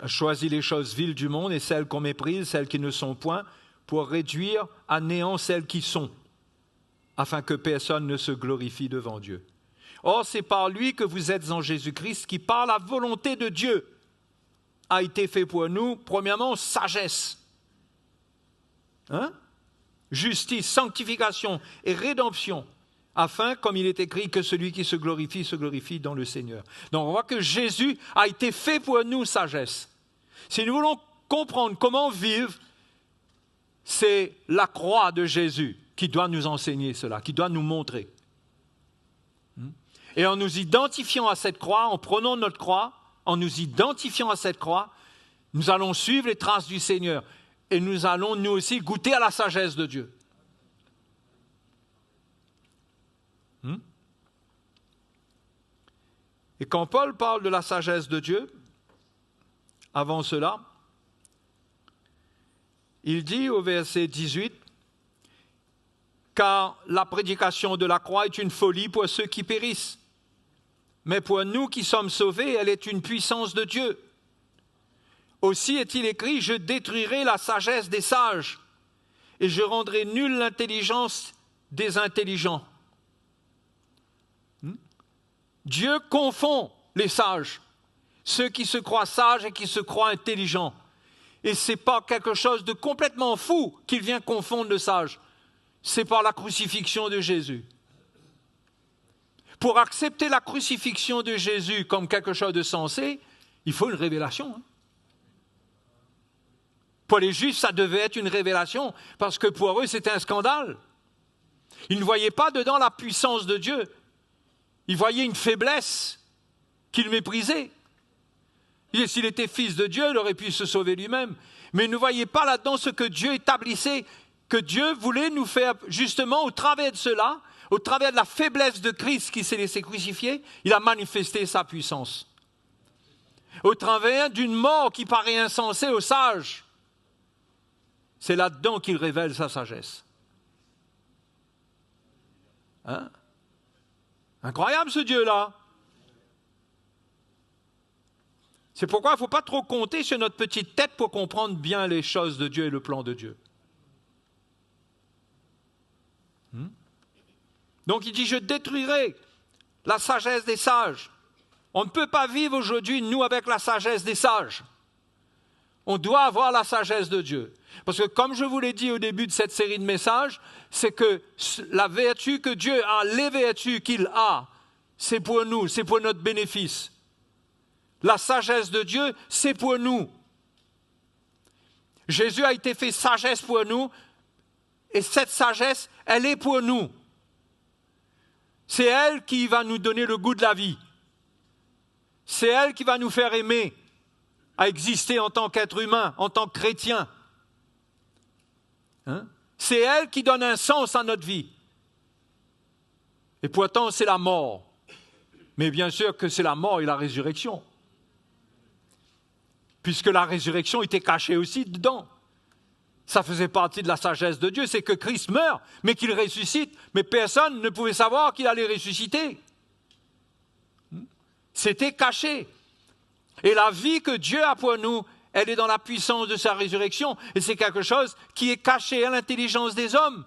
a choisi les choses viles du monde et celles qu'on méprise, celles qui ne sont point, pour réduire à néant celles qui sont, afin que personne ne se glorifie devant Dieu. Or, c'est par lui que vous êtes en Jésus-Christ, qui par la volonté de Dieu a été fait pour nous, premièrement, sagesse, justice, sanctification et rédemption, afin, comme il est écrit, que celui qui se glorifie dans le Seigneur. Donc on voit que Jésus a été fait pour nous sagesse. Si nous voulons comprendre comment vivre, c'est la croix de Jésus qui doit nous enseigner cela, qui doit nous montrer. Et en nous identifiant à cette croix, en prenant notre croix, en nous identifiant à cette croix, nous allons suivre les traces du Seigneur et nous allons nous aussi goûter à la sagesse de Dieu. Et quand Paul parle de la sagesse de Dieu, avant cela, il dit au verset 18, « Car la prédication de la croix est une folie pour ceux qui périssent, mais pour nous qui sommes sauvés, elle est une puissance de Dieu. Aussi est-il écrit, je détruirai la sagesse des sages, et je rendrai nulle l'intelligence des intelligents. » Dieu confond les sages, ceux qui se croient sages et qui se croient intelligents. Et ce n'est pas quelque chose de complètement fou qu'il vient confondre le sage. C'est par la crucifixion de Jésus. Pour accepter la crucifixion de Jésus comme quelque chose de sensé, il faut une révélation. Pour les Juifs, ça devait être une révélation, parce que pour eux, c'était un scandale. Ils ne voyaient pas dedans la puissance de Dieu. Ils voyaient une faiblesse qu'ils méprisaient. S'il était fils de Dieu, il aurait pu se sauver lui-même. Mais ils ne voyaient pas là-dedans ce que Dieu établissait, que Dieu voulait nous faire, justement, au travers de cela, au travers de la faiblesse de Christ qui s'est laissé crucifier, il a manifesté sa puissance. Au travers d'une mort qui paraît insensée aux sages, c'est là-dedans qu'il révèle sa sagesse. Incroyable ce Dieu-là. C'est pourquoi il ne faut pas trop compter sur notre petite tête pour comprendre bien les choses de Dieu et le plan de Dieu. Donc il dit, je détruirai la sagesse des sages. On ne peut pas vivre aujourd'hui, nous, avec la sagesse des sages. On doit avoir la sagesse de Dieu. Parce que comme je vous l'ai dit au début de cette série de messages, c'est que la vertu que Dieu a, les vertus qu'il a, c'est pour nous, c'est pour notre bénéfice. La sagesse de Dieu, c'est pour nous. Jésus a été fait sagesse pour nous, et cette sagesse, elle est pour nous. C'est elle qui va nous donner le goût de la vie. C'est elle qui va nous faire aimer, à exister en tant qu'être humain, en tant que chrétien. Hein? C'est elle qui donne un sens à notre vie. Et pourtant, c'est la mort. Mais bien sûr que c'est la mort et la résurrection. Puisque la résurrection était cachée aussi dedans. Ça faisait partie de la sagesse de Dieu, c'est que Christ meurt, mais qu'il ressuscite. Mais personne ne pouvait savoir qu'il allait ressusciter. C'était caché. Et la vie que Dieu a pour nous, elle est dans la puissance de sa résurrection. Et c'est quelque chose qui est caché à l'intelligence des hommes.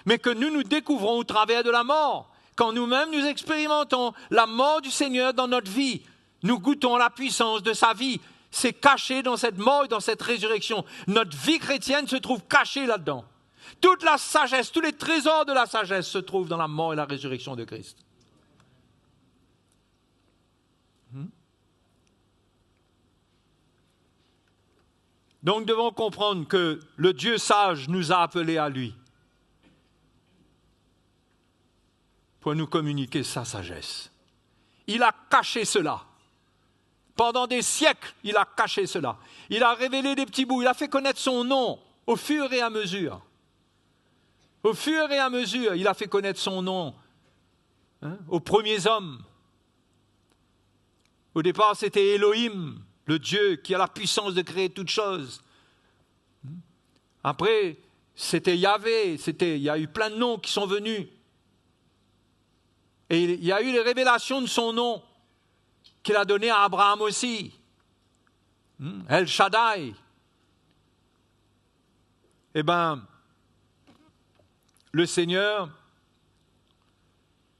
Mais que nous découvrons au travers de la mort. Quand nous-mêmes nous expérimentons la mort du Seigneur dans notre vie, nous goûtons la puissance de sa vie. C'est caché dans cette mort et dans cette résurrection. Notre vie chrétienne se trouve cachée là-dedans. Toute la sagesse, tous les trésors de la sagesse se trouvent dans la mort et la résurrection de Christ. Donc nous devons comprendre que le Dieu sage nous a appelés à lui pour nous communiquer sa sagesse. Il a caché cela. Pendant des siècles, il a caché cela. Il a révélé des petits bouts, il a fait connaître son nom au fur et à mesure. Au fur et à mesure, il a fait connaître son nom aux premiers hommes. Au départ, c'était Elohim, le Dieu qui a la puissance de créer toutes choses. Après, c'était Yahvé, il y a eu plein de noms qui sont venus. Et il y a eu les révélations de son nom qu'il a donné à Abraham aussi. El Shaddai. Eh bien, le Seigneur,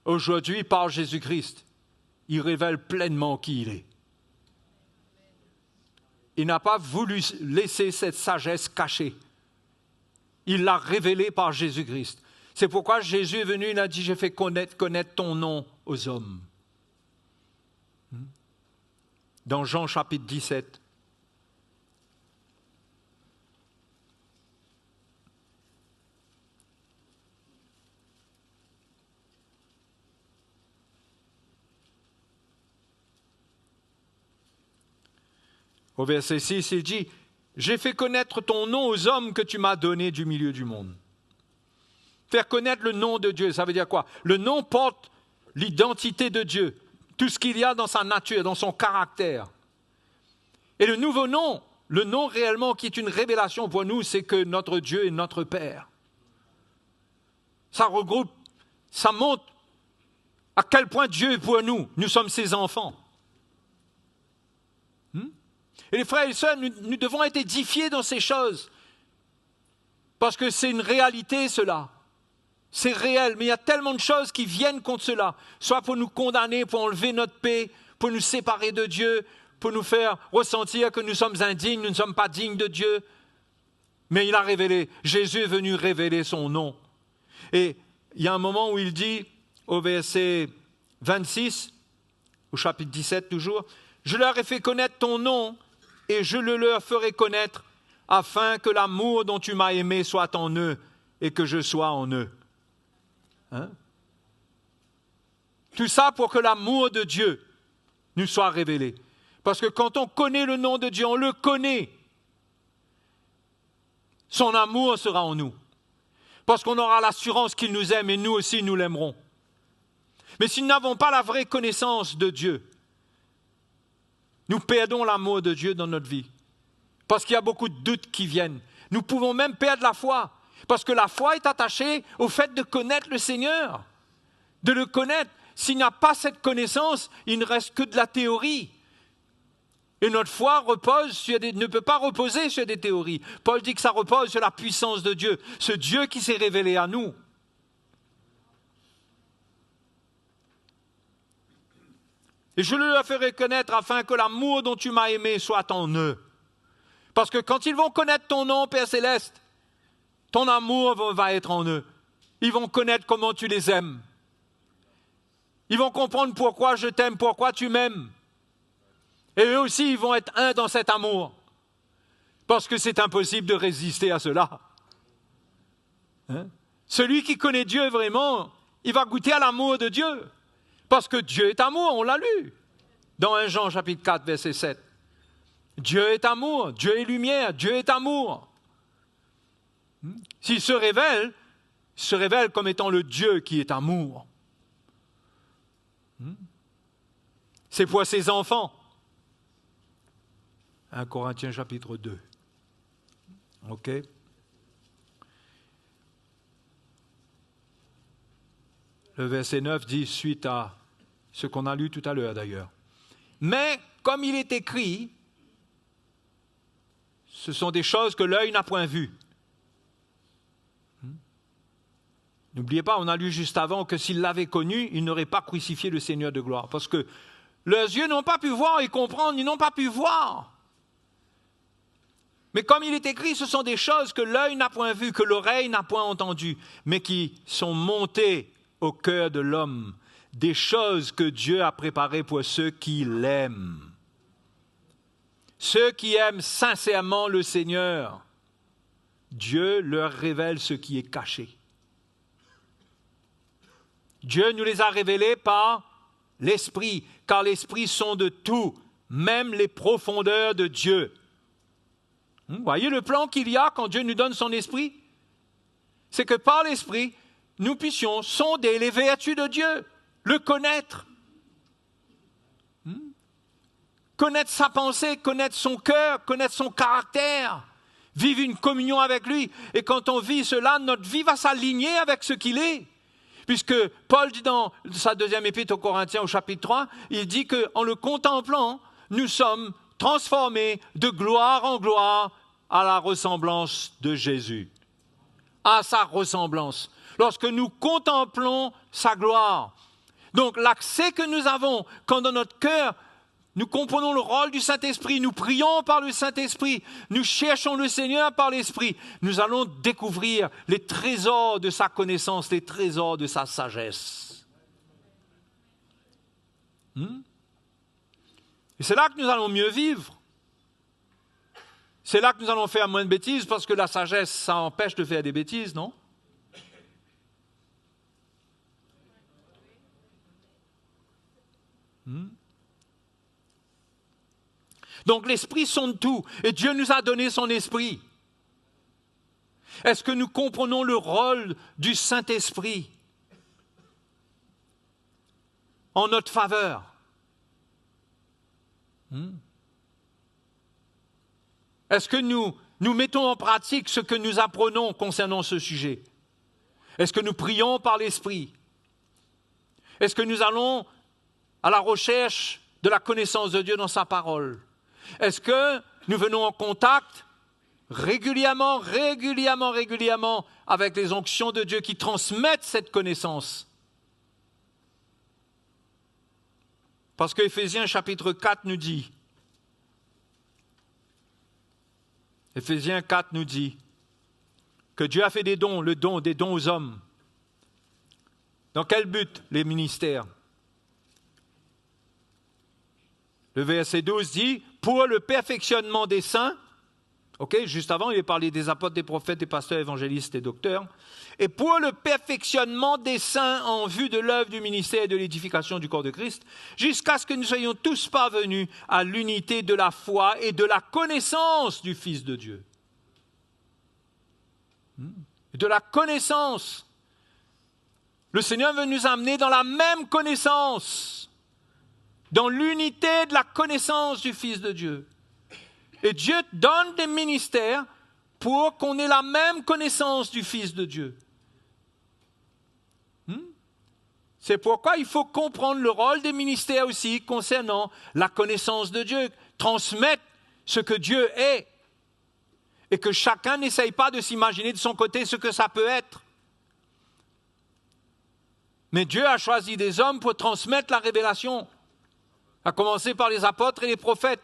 aujourd'hui, par Jésus-Christ, il révèle pleinement qui il est. Il n'a pas voulu laisser cette sagesse cachée. Il l'a révélée par Jésus-Christ. C'est pourquoi Jésus est venu, il a dit, j'ai fait connaître ton nom aux hommes. Dans Jean chapitre 17. Au verset 6, il dit, « J'ai fait connaître ton nom aux hommes que tu m'as donnés du milieu du monde. » Faire connaître le nom de Dieu, ça veut dire quoi? Le nom porte l'identité de Dieu, tout ce qu'il y a dans sa nature, dans son caractère. Et le nouveau nom, le nom réellement qui est une révélation pour nous, c'est que notre Dieu est notre Père. Ça regroupe, ça montre à quel point Dieu est pour nous. Nous sommes ses enfants. Et les frères et sœurs, nous devons être édifiés dans ces choses. Parce que c'est une réalité, cela. C'est réel, mais il y a tellement de choses qui viennent contre cela. Soit pour nous condamner, pour enlever notre paix, pour nous séparer de Dieu, pour nous faire ressentir que nous sommes indignes, nous ne sommes pas dignes de Dieu. Mais il a révélé, Jésus est venu révéler son nom. Et il y a un moment où il dit, au verset 26, au chapitre 17 toujours, « Je leur ai fait connaître ton nom, et je le leur ferai connaître, afin que l'amour dont tu m'as aimé soit en eux, et que je sois en eux. » Tout ça pour que l'amour de Dieu nous soit révélé. Parce que quand on connaît le nom de Dieu, on le connaît. Son amour sera en nous. Parce qu'on aura l'assurance qu'il nous aime et nous aussi nous l'aimerons. Mais si nous n'avons pas la vraie connaissance de Dieu, nous perdons l'amour de Dieu dans notre vie. Parce qu'il y a beaucoup de doutes qui viennent. Nous pouvons même perdre la foi. Parce que la foi est attachée au fait de connaître le Seigneur. De le connaître. S'il n'y a pas cette connaissance, il ne reste que de la théorie. Et notre foi ne peut pas reposer sur des théories. Paul dit que ça repose sur la puissance de Dieu. Ce Dieu qui s'est révélé à nous. Et je le leur ferai connaître afin que l'amour dont tu m'as aimé soit en eux. Parce que quand ils vont connaître ton nom, Père Céleste, ton amour va être en eux. Ils vont connaître comment tu les aimes. Ils vont comprendre pourquoi je t'aime, pourquoi tu m'aimes. Et eux aussi, ils vont être un dans cet amour. Parce que c'est impossible de résister à cela. Hein? Celui qui connaît Dieu vraiment, il va goûter à l'amour de Dieu. Parce que Dieu est amour, on l'a lu. Dans 1 Jean chapitre 4, verset 7. Dieu est amour, Dieu est lumière, Dieu est amour. S'il se révèle comme étant le Dieu qui est amour. C'est pour ses enfants. 1 Corinthiens chapitre 2. OK? Le verset 9 dit, suite à ce qu'on a lu tout à l'heure d'ailleurs. Mais, comme il est écrit, ce sont des choses que l'œil n'a point vues. N'oubliez pas, on a lu juste avant que s'ils l'avaient connu, ils n'auraient pas crucifié le Seigneur de gloire. Parce que leurs yeux n'ont pas pu voir et comprendre, ils n'ont pas pu voir. Mais comme il est écrit, ce sont des choses que l'œil n'a point vues, que l'oreille n'a point entendues, mais qui sont montées au cœur de l'homme. Des choses que Dieu a préparées pour ceux qui l'aiment. Ceux qui aiment sincèrement le Seigneur, Dieu leur révèle ce qui est caché. Dieu nous les a révélés par l'Esprit, car l'Esprit sonde tout, même les profondeurs de Dieu. Vous voyez le plan qu'il y a quand Dieu nous donne son Esprit? C'est que par l'Esprit, nous puissions sonder les vertus de Dieu, le connaître. Connaître sa pensée, connaître son cœur, connaître son caractère, vivre une communion avec lui. Et quand on vit cela, notre vie va s'aligner avec ce qu'il est. Puisque Paul dit dans sa deuxième épître aux Corinthiens au chapitre 3, il dit qu'en le contemplant, nous sommes transformés de gloire en gloire à la ressemblance de Jésus. À sa ressemblance. Lorsque nous contemplons sa gloire. Donc l'accès que nous avons quand dans notre cœur, nous comprenons le rôle du Saint-Esprit, nous prions par le Saint-Esprit, nous cherchons le Seigneur par l'Esprit, nous allons découvrir les trésors de sa connaissance, les trésors de sa sagesse. Et c'est là que nous allons mieux vivre. C'est là que nous allons faire moins de bêtises, parce que la sagesse, ça empêche de faire des bêtises, non? Donc l'Esprit sonde tout, et Dieu nous a donné son Esprit. Est-ce que nous comprenons le rôle du Saint-Esprit en notre faveur? Est-ce que nous mettons en pratique ce que nous apprenons concernant ce sujet? Est-ce que nous prions par l'Esprit? Est-ce que nous allons à la recherche de la connaissance de Dieu dans sa parole? Est-ce que nous venons en contact régulièrement avec les onctions de Dieu qui transmettent cette connaissance? Parce que Éphésiens chapitre 4 nous dit, Éphésiens 4 nous dit que Dieu a fait des dons, des dons aux hommes. Dans quel but? Les ministères. Le verset 12 dit, pour le perfectionnement des saints, juste avant, il est parlé des apôtres, des prophètes, des pasteurs, évangélistes et docteurs, et pour le perfectionnement des saints en vue de l'œuvre du ministère et de l'édification du corps de Christ, jusqu'à ce que nous soyons tous parvenus à l'unité de la foi et de la connaissance du Fils de Dieu. De la connaissance. Le Seigneur veut nous amener dans la même connaissance, dans l'unité de la connaissance du Fils de Dieu. Et Dieu donne des ministères pour qu'on ait la même connaissance du Fils de Dieu. C'est pourquoi il faut comprendre le rôle des ministères aussi concernant la connaissance de Dieu, transmettre ce que Dieu est, et que chacun n'essaye pas de s'imaginer de son côté ce que ça peut être. Mais Dieu a choisi des hommes pour transmettre la révélation. à commencer par les apôtres et les prophètes.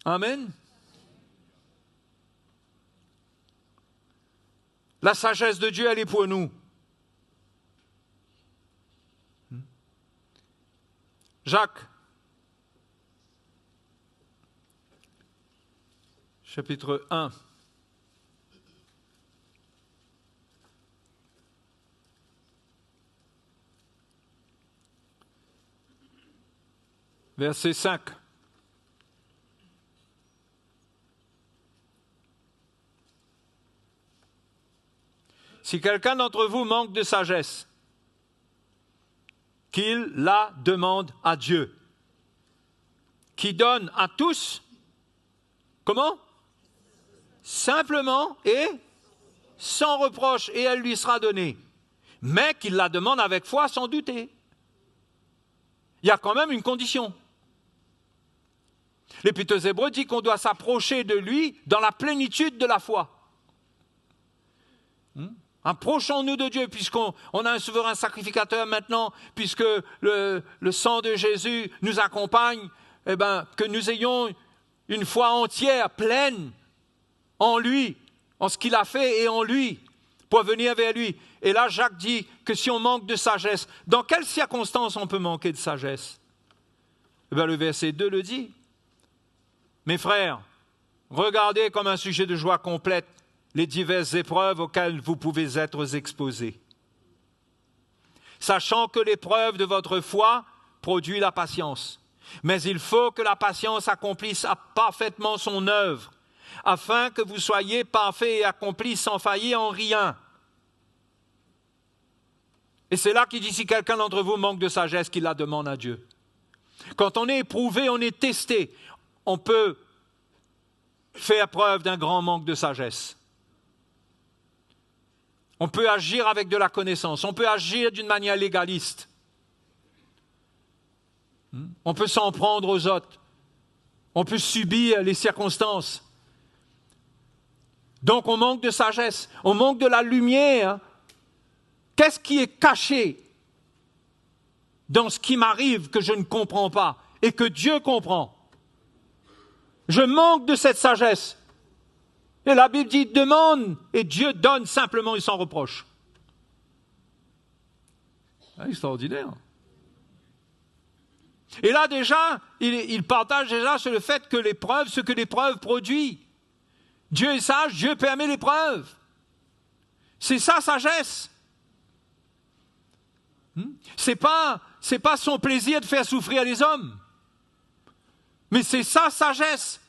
Amen. La sagesse de Dieu, elle est pour nous. Jacques, chapitre 1. Verset 5. Si quelqu'un d'entre vous manque de sagesse, qu'il la demande à Dieu, qui donne à tous, comment? Simplement et sans reproche, et elle lui sera donnée. Mais qu'il la demande avec foi, sans douter. Il y a quand même une condition. L'Épître aux Hébreux dit qu'on doit s'approcher de lui dans la plénitude de la foi. Approchons-nous de Dieu, puisqu'on a un souverain sacrificateur maintenant, puisque le sang de Jésus nous accompagne, que nous ayons une foi entière, pleine, en lui, en ce qu'il a fait et en lui, pour venir vers lui. Et là, Jacques dit que si on manque de sagesse, dans quelles circonstances on peut manquer de sagesse? Le verset 2 le dit. Mes frères, regardez comme un sujet de joie complète les diverses épreuves auxquelles vous pouvez être exposés, sachant que l'épreuve de votre foi produit la patience. Mais il faut que la patience accomplisse parfaitement son œuvre, afin que vous soyez parfaits et accomplis sans faillir en rien. Et c'est là qu'il dit, si quelqu'un d'entre vous manque de sagesse, qu'il la demande à Dieu. Quand on est éprouvé, on est testé, on peut faire preuve d'un grand manque de sagesse. On peut agir avec de la connaissance, on peut agir d'une manière légaliste. On peut s'en prendre aux autres, on peut subir les circonstances. Donc on manque de sagesse, on manque de la lumière. Qu'est-ce qui est caché dans ce qui m'arrive que je ne comprends pas et que Dieu comprend? Je manque de cette sagesse. Et la Bible dit, demande, et Dieu donne simplement et sans reproche. Extraordinaire. Et là déjà, il partage déjà sur le fait que l'épreuve, ce que l'épreuve produit. Dieu est sage, Dieu permet l'épreuve. C'est sa sagesse. C'est pas son plaisir de faire souffrir les hommes. Mais c'est sa sagesse.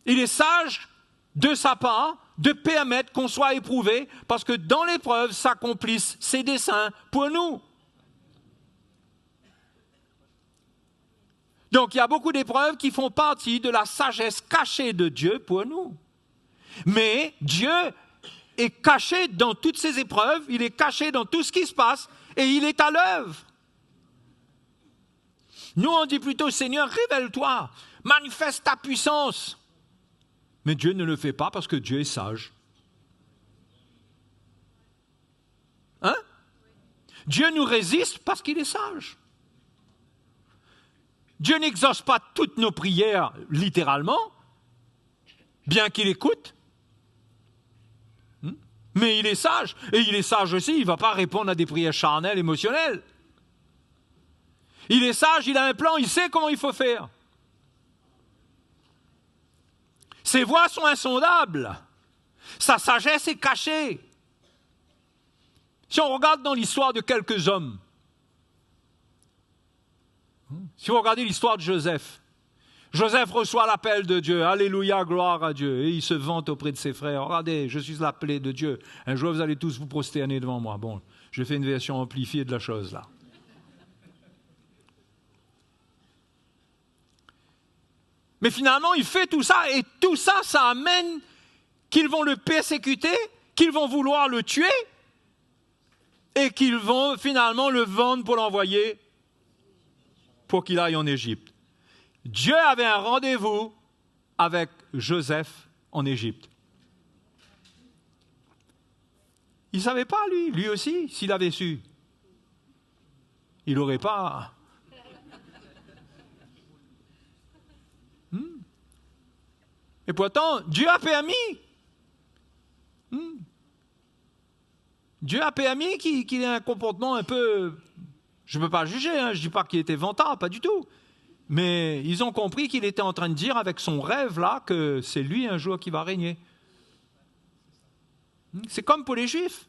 Il est sage de sa part, de permettre qu'on soit éprouvé, parce que dans l'épreuve s'accomplissent ses desseins pour nous. Donc il y a beaucoup d'épreuves qui font partie de la sagesse cachée de Dieu pour nous. Mais Dieu est caché dans toutes ces épreuves, il est caché dans tout ce qui se passe, et il est à l'œuvre. Nous on dit plutôt, Seigneur, révèle-toi, manifeste ta puissance. Mais Dieu ne le fait pas parce que Dieu est sage. Hein? Dieu nous résiste parce qu'il est sage. Dieu n'exauce pas toutes nos prières littéralement, bien qu'il écoute. Mais il est sage. Et il est sage aussi, il ne va pas répondre à des prières charnelles, émotionnelles. Il est sage, il a un plan, il sait comment il faut faire. Ses voies sont insondables. Sa sagesse est cachée. Si on regarde dans l'histoire de quelques hommes, si vous regardez l'histoire de Joseph, Joseph reçoit l'appel de Dieu. Alléluia, gloire à Dieu. Et il se vante auprès de ses frères. Regardez, je suis l'appelé de Dieu. Un jour, vous allez tous vous prosterner devant moi. Bon, je fais une version amplifiée de la chose là. Mais finalement, il fait tout ça, et tout ça, ça amène qu'ils vont le persécuter, qu'ils vont vouloir le tuer, et qu'ils vont finalement le vendre pour l'envoyer pour qu'il aille en Égypte. Dieu avait un rendez-vous avec Joseph en Égypte. ne savait pas, lui aussi, s'il avait su. Il n'aurait pas... Et pourtant, Dieu a permis. Dieu a permis qu'il ait un comportement un peu... Je ne peux pas juger, je ne dis pas qu'il était vantard, pas du tout. Mais ils ont compris qu'il était en train de dire avec son rêve là que c'est lui un jour qui va régner. C'est comme pour les Juifs.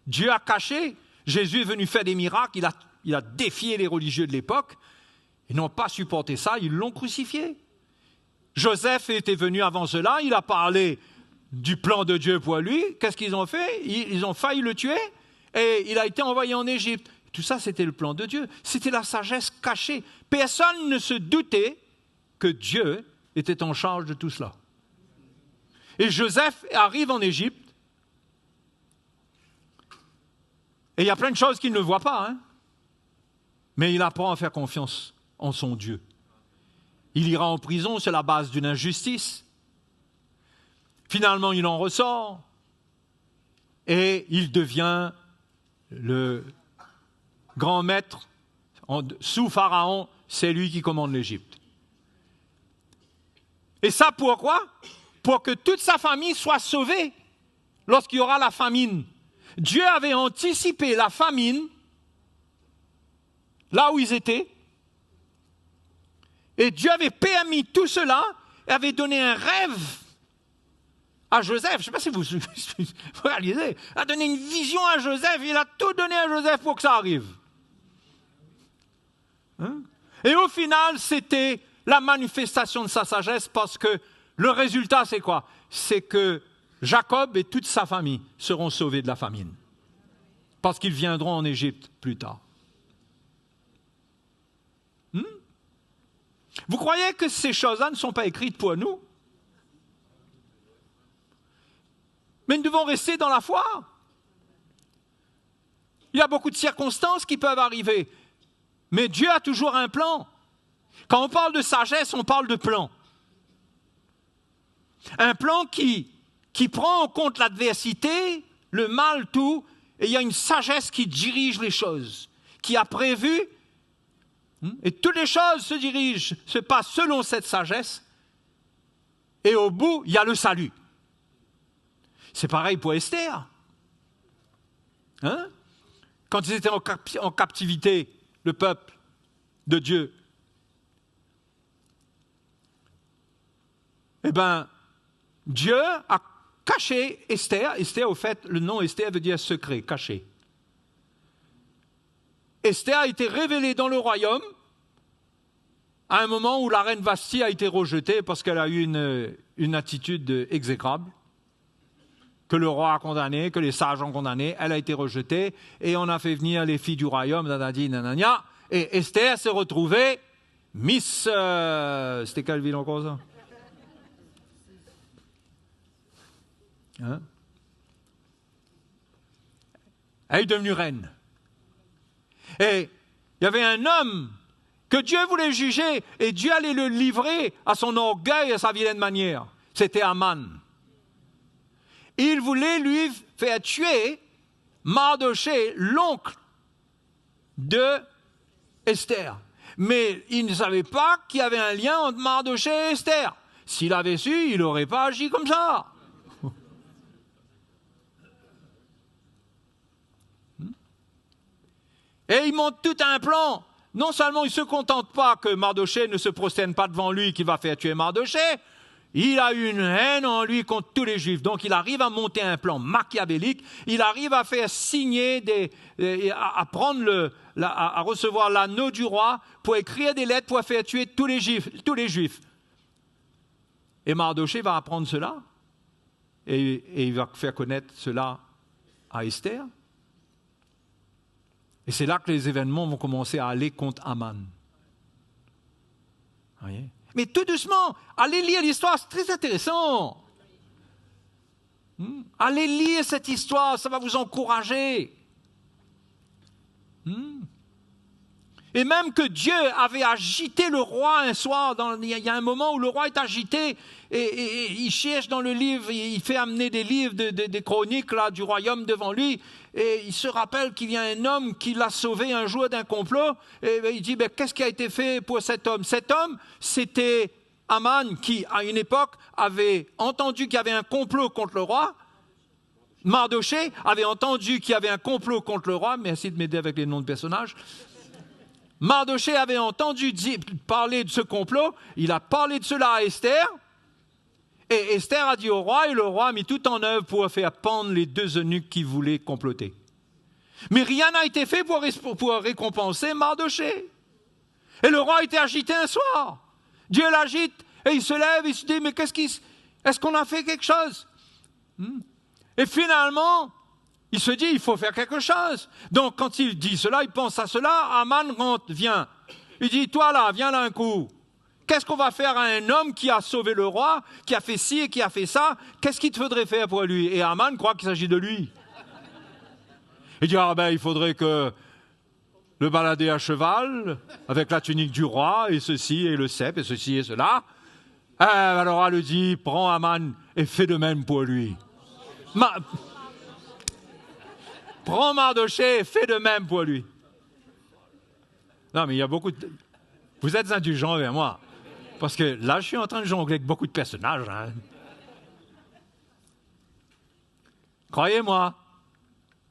Dieu a caché. Jésus est venu faire des miracles. Il a défié les religieux de l'époque. Ils n'ont pas supporté ça. Ils l'ont crucifié. Joseph était venu avant cela. Il a parlé du plan de Dieu pour lui. Qu'est-ce qu'ils ont fait? Ils ont failli le tuer. Et il a été envoyé en Égypte. Tout ça, c'était le plan de Dieu. C'était la sagesse cachée. Personne ne se doutait que Dieu était en charge de tout cela. Et Joseph arrive en Égypte. Et il y a plein de choses qu'il ne voit pas. Mais il apprend à faire confiance en son Dieu. Il ira en prison sur la base d'une injustice. Finalement, il en ressort. Et il devient le grand maître. Sous Pharaon, c'est lui qui commande l'Égypte. Et ça pourquoi? Pour que toute sa famille soit sauvée lorsqu'il y aura la famine. Dieu avait anticipé la famine là où ils étaient. Et Dieu avait permis tout cela et avait donné un rêve à Joseph. Je ne sais pas si vous réalisez. Il a donné une vision à Joseph. Il a tout donné à Joseph pour que ça arrive. Et au final, c'était la manifestation de sa sagesse parce que le résultat, c'est quoi? C'est que Jacob et toute sa famille seront sauvés de la famine. Parce qu'ils viendront en Égypte plus tard. Vous croyez que ces choses-là ne sont pas écrites pour nous? Mais nous devons rester dans la foi. Il y a beaucoup de circonstances qui peuvent arriver. Mais Dieu a toujours un plan. Quand on parle de sagesse, on parle de plan. Un plan qui prend en compte l'adversité, le mal, tout, et il y a une sagesse qui dirige les choses, qui a prévu, et toutes les choses se passent selon cette sagesse, et au bout, il y a le salut. C'est pareil pour Esther. Quand ils étaient en captivité, le peuple de Dieu, eh bien, Dieu a caché Esther. Esther, au fait, le nom Esther veut dire secret, caché. Esther a été révélée dans le royaume à un moment où la reine Vashti a été rejetée parce qu'elle a eu une attitude exécrable, que le roi a condamné, que les sages ont condamné. Elle a été rejetée et on a fait venir les filles du royaume, nanadi, nanania, et Esther s'est retrouvée Miss... c'était quelle ville encore ça? Elle est devenue reine. Et il y avait un homme que Dieu voulait juger et Dieu allait le livrer à son orgueil et à sa vilaine manière. C'était Aman. Il voulait lui faire tuer Mardoché, l'oncle de Esther. Mais il ne savait pas qu'il y avait un lien entre Mardoché et Esther. S'il avait su, il n'aurait pas agi comme ça. Et il monte tout un plan. Non seulement il ne se contente pas que Mardoché ne se prosterne pas devant lui qui va faire tuer Mardoché, il a une haine en lui contre tous les Juifs. Donc il arrive à monter un plan machiavélique, il arrive à faire signer à recevoir l'anneau du roi pour écrire des lettres pour faire tuer tous les Juifs. Et Mardoché va apprendre cela et il va faire connaître cela à Esther. Et c'est là que les événements vont commencer à aller contre Aman. Voyez? Mais tout doucement, allez lire l'histoire, c'est très intéressant. Allez lire cette histoire, ça va vous encourager. Et même que Dieu avait agité le roi un soir, il y a un moment où le roi est agité, et il cherche dans le livre, il fait amener des livres, des chroniques là, du royaume devant lui, et il se rappelle qu'il y a un homme qui l'a sauvé un jour d'un complot, et il dit, qu'est-ce qui a été fait pour cet homme? Cet homme, c'était Aman qui, à une époque, avait entendu qu'il y avait un complot contre le roi. Mardoché avait entendu qu'il y avait un complot contre le roi, merci de m'aider avec les noms de personnages. Mardoché avait entendu parler de ce complot, il a parlé de cela à Esther, et Esther a dit au roi, et le roi a mis tout en œuvre pour faire pendre les 2 eunuques qui voulaient comploter. Mais rien n'a été fait pour récompenser Mardoché. Et le roi était agité un soir. Dieu l'agite, et il se lève, il se dit, mais est-ce qu'on a fait quelque chose? Et finalement, il se dit, il faut faire quelque chose. Donc, quand il dit cela, il pense à cela, Aman rentre, vient. Il dit, toi là, viens là un coup. Qu'est-ce qu'on va faire à un homme qui a sauvé le roi, qui a fait ci et qui a fait ça? Qu'est-ce qu'il te faudrait faire pour lui? Et Aman croit qu'il s'agit de lui. Il dit, il faudrait que le balader à cheval, avec la tunique du roi, et ceci, et le cep, et ceci, et cela. Alors, le roi lui dit, prends Aman et fais de même pour lui. Prends Mardoché et fais de même pour lui. Non, mais il y a beaucoup de... Vous êtes indulgents vers moi. Parce que là, je suis en train de jongler avec beaucoup de personnages. Hein. Croyez-moi,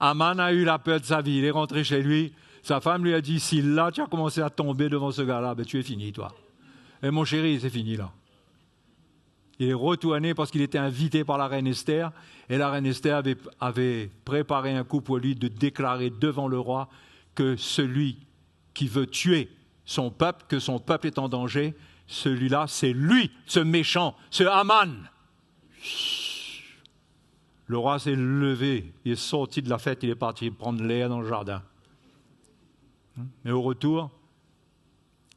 Aman a eu la peur de sa vie. Il est rentré chez lui. Sa femme lui a dit, si là, tu as commencé à tomber devant ce gars-là, tu es fini, toi. Et mon chéri, c'est fini, là. Il est retourné parce qu'il était invité par la reine Esther. Et la reine Esther avait préparé un coup pour lui de déclarer devant le roi que celui qui veut tuer son peuple, que son peuple est en danger, celui-là, c'est lui, ce méchant, ce Aman. Le roi s'est levé, il est sorti de la fête, il est parti prendre l'air dans le jardin. Mais au retour,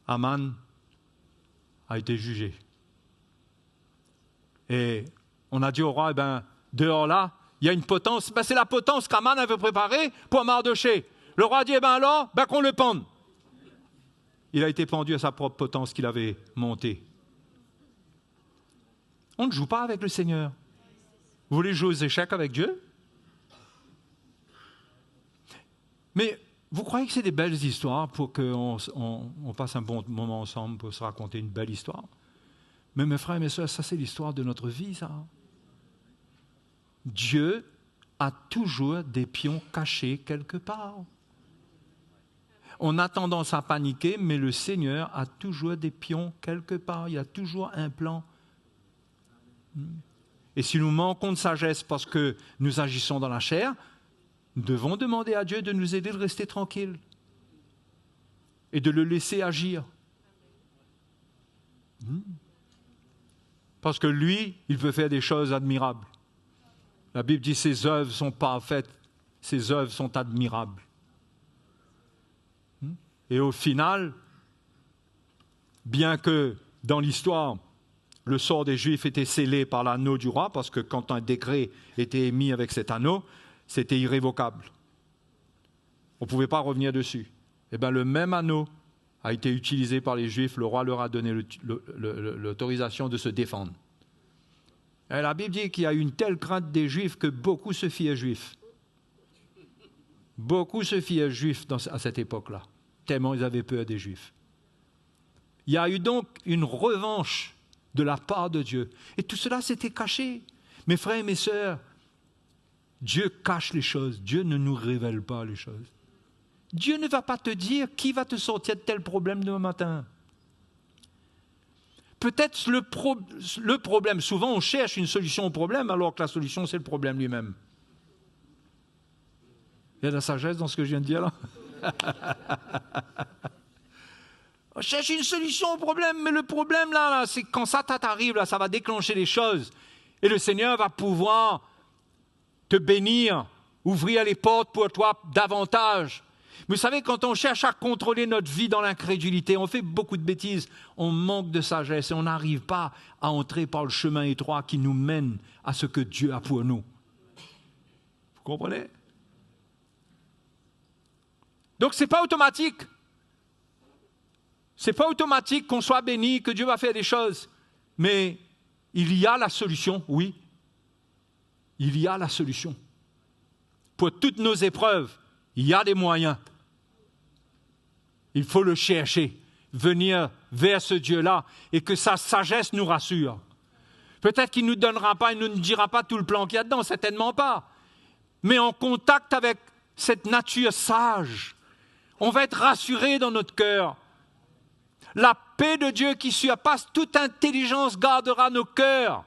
Aman a été jugé. Et on a dit au roi, dehors là, il y a une potence, c'est la potence qu'Aman avait préparée pour Mardoché. Le roi a dit, alors, qu'on le pende. Il a été pendu à sa propre potence qu'il avait montée. On ne joue pas avec le Seigneur. Vous voulez jouer aux échecs avec Dieu? Mais vous croyez que c'est des belles histoires pour qu'on passe un bon moment ensemble pour se raconter une belle histoire? Mais mes frères et mes sœurs, ça c'est l'histoire de notre vie, ça. Dieu a toujours des pions cachés quelque part. On a tendance à paniquer, mais le Seigneur a toujours des pions quelque part. Il y a toujours un plan. Et si nous manquons de sagesse parce que nous agissons dans la chair, nous devons demander à Dieu de nous aider de rester tranquilles et de le laisser agir. Parce que lui, il peut faire des choses admirables. La Bible dit ses œuvres sont parfaites, ses œuvres sont admirables. Et au final, bien que dans l'histoire, le sort des Juifs était scellé par l'anneau du roi, parce que quand un décret était émis avec cet anneau, c'était irrévocable. On ne pouvait pas revenir dessus. Eh bien, le même anneau a été utilisé par les Juifs, le roi leur a donné l'autorisation de se défendre. Et la Bible dit qu'il y a eu une telle crainte des Juifs que beaucoup se fiaient Juifs. Beaucoup se fiaient Juifs à cette époque-là, tellement ils avaient peur des Juifs. Il y a eu donc une revanche de la part de Dieu. Et tout cela s'était caché. Mes frères et mes sœurs, Dieu cache les choses. Dieu ne nous révèle pas les choses. Dieu ne va pas te dire qui va te sortir de tel problème demain matin. Peut-être le problème, souvent on cherche une solution au problème alors que la solution c'est le problème lui-même. Il y a de la sagesse dans ce que je viens de dire là. On cherche une solution au problème, mais le problème là c'est quand ça t'arrive, là, ça va déclencher les choses. Et le Seigneur va pouvoir te bénir, ouvrir les portes pour toi davantage. Vous savez, quand on cherche à contrôler notre vie dans l'incrédulité, on fait beaucoup de bêtises, on manque de sagesse et on n'arrive pas à entrer par le chemin étroit qui nous mène à ce que Dieu a pour nous. Vous comprenez? Donc, ce n'est pas automatique. Ce n'est pas automatique qu'on soit béni, que Dieu va faire des choses. Mais il y a la solution, oui. Il y a la solution. Pour toutes nos épreuves, il y a des moyens. Il faut le chercher, venir vers ce Dieu-là et que sa sagesse nous rassure. Peut-être qu'il ne nous donnera pas, il ne nous dira pas tout le plan qu'il y a dedans, certainement pas. Mais en contact avec cette nature sage, on va être rassuré dans notre cœur. La paix de Dieu qui surpasse toute intelligence gardera nos cœurs.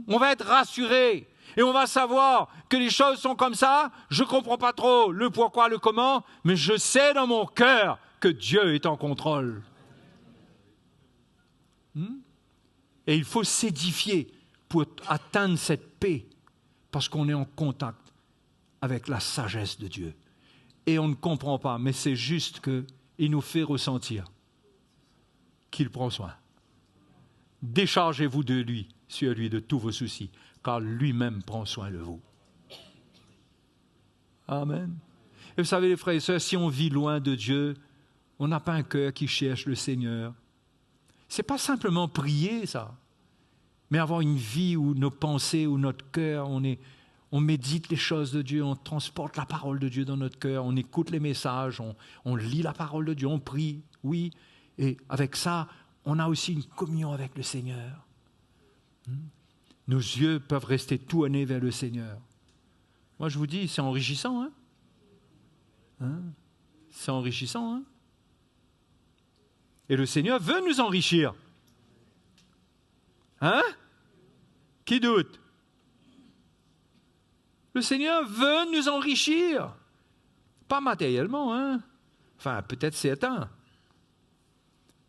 On va être rassuré et on va savoir que les choses sont comme ça. Je ne comprends pas trop le pourquoi, le comment, mais je sais dans mon cœur que Dieu est en contrôle. Et il faut s'édifier pour atteindre cette paix parce qu'on est en contact avec la sagesse de Dieu. Et on ne comprend pas, mais c'est juste qu'il nous fait ressentir qu'il prend soin. Déchargez-vous de lui, sur lui, de tous vos soucis, car lui-même prend soin de vous. Amen. Et vous savez, les frères et sœurs, si on vit loin de Dieu, on n'a pas un cœur qui cherche le Seigneur. Ce n'est pas simplement prier, ça, mais avoir une vie où nos pensées, où notre cœur, on médite les choses de Dieu, on transporte la parole de Dieu dans notre cœur, on écoute les messages, on lit la parole de Dieu, on prie, oui. Et avec ça, on a aussi une communion avec le Seigneur. Nos yeux peuvent rester tournés vers le Seigneur. Moi, je vous dis, c'est enrichissant. C'est enrichissant. Et le Seigneur veut nous enrichir. Qui doute? Le Seigneur veut nous enrichir. Pas matériellement, Enfin, peut-être certains.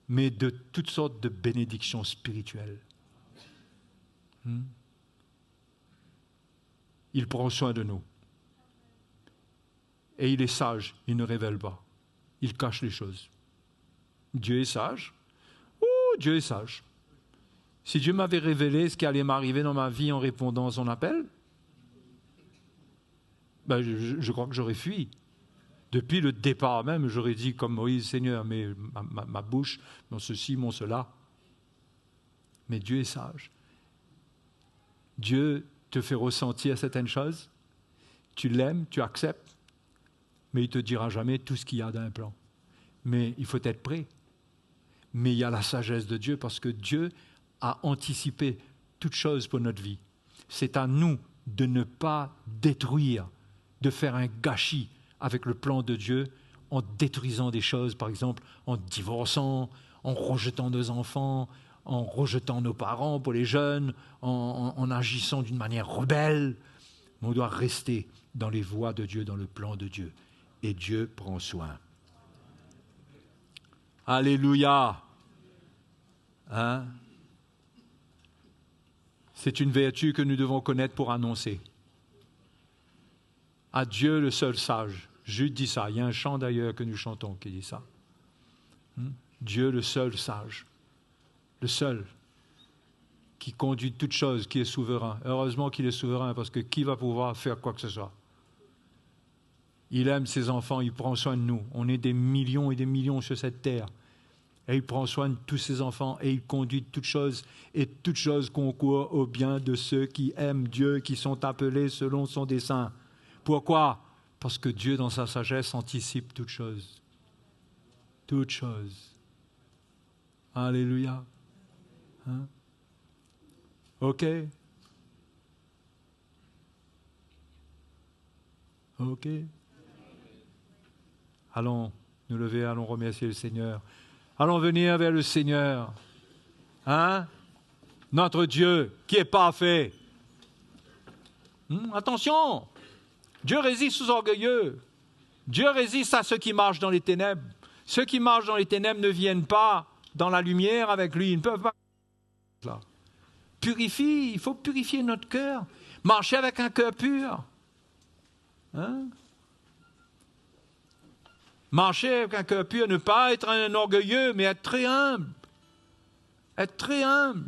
Mais de toutes sortes de bénédictions spirituelles. Il prend soin de nous. Et il est sage, il ne révèle pas. Il cache les choses. Dieu est sage. Dieu est sage. Si Dieu m'avait révélé ce qui allait m'arriver dans ma vie en répondant à son appel, je crois que j'aurais fui. Depuis le départ même, j'aurais dit comme Moïse, Seigneur, mais ma bouche, mon ceci, mon cela. Mais Dieu est sage. Dieu te fait ressentir certaines choses, tu l'aimes, tu acceptes, mais il ne te dira jamais tout ce qu'il y a dans un plan. Mais il faut être prêt. Mais il y a la sagesse de Dieu parce que Dieu a anticipé toutes choses pour notre vie. C'est à nous de ne pas détruire, de faire un gâchis avec le plan de Dieu en détruisant des choses, par exemple en divorçant, en rejetant nos enfants, en rejetant nos parents pour les jeunes, en agissant d'une manière rebelle. Mais on doit rester dans les voies de Dieu, dans le plan de Dieu. Et Dieu prend soin. Alléluia. C'est une vertu que nous devons connaître pour annoncer. À Dieu le seul sage. Jude dit ça. Il y a un chant d'ailleurs que nous chantons qui dit ça. Dieu le seul sage. Le seul qui conduit toutes choses, qui est souverain. Heureusement qu'il est souverain, parce que qui va pouvoir faire quoi que ce soit? Il aime ses enfants, il prend soin de nous. On est des millions et des millions sur cette terre. Et il prend soin de tous ses enfants et il conduit toutes choses. Et toutes choses concourent au bien de ceux qui aiment Dieu, qui sont appelés selon son dessein. Pourquoi? Parce que Dieu, dans sa sagesse, anticipe toutes choses. Toutes choses. Alléluia. OK. Allons nous lever, allons remercier le Seigneur. Allons venir vers le Seigneur. Notre Dieu qui est parfait. Attention, Dieu résiste aux orgueilleux. Dieu résiste à ceux qui marchent dans les ténèbres. Ceux qui marchent dans les ténèbres ne viennent pas dans la lumière avec lui. Ils ne peuvent pas. Purifie, il faut purifier notre cœur. Marcher avec un cœur pur. Marcher avec un cœur pur, ne pas être un orgueilleux, mais être très humble. Être très humble.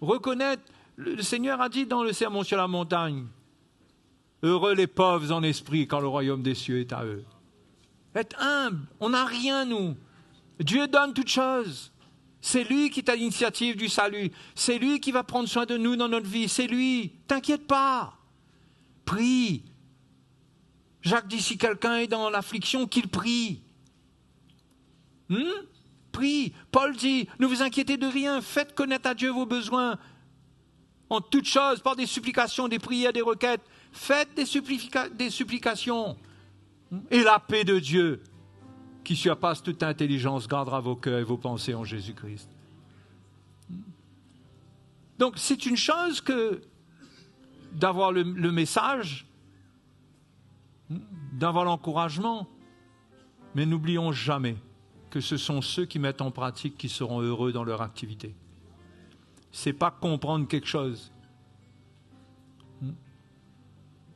Reconnaître. Le Seigneur a dit dans le Sermon sur la montagne, heureux les pauvres en esprit, quand le royaume des cieux est à eux. Être humble. On n'a rien, nous. Dieu donne toutes choses. C'est lui qui est à l'initiative du salut. C'est lui qui va prendre soin de nous dans notre vie. C'est lui. T'inquiète pas. Prie. Jacques dit, si quelqu'un est dans l'affliction, qu'il prie. Prie. Paul dit, ne vous inquiétez de rien. Faites connaître à Dieu vos besoins. En toutes choses, par des supplications, des prières, des requêtes. Faites des supplications. Et la paix de Dieu, qui surpasse toute intelligence, gardera vos cœurs et vos pensées en Jésus-Christ. Donc, c'est une chose que d'avoir le message, d'avoir l'encouragement, mais n'oublions jamais que ce sont ceux qui mettent en pratique qui seront heureux dans leur activité. Ce n'est pas comprendre quelque chose.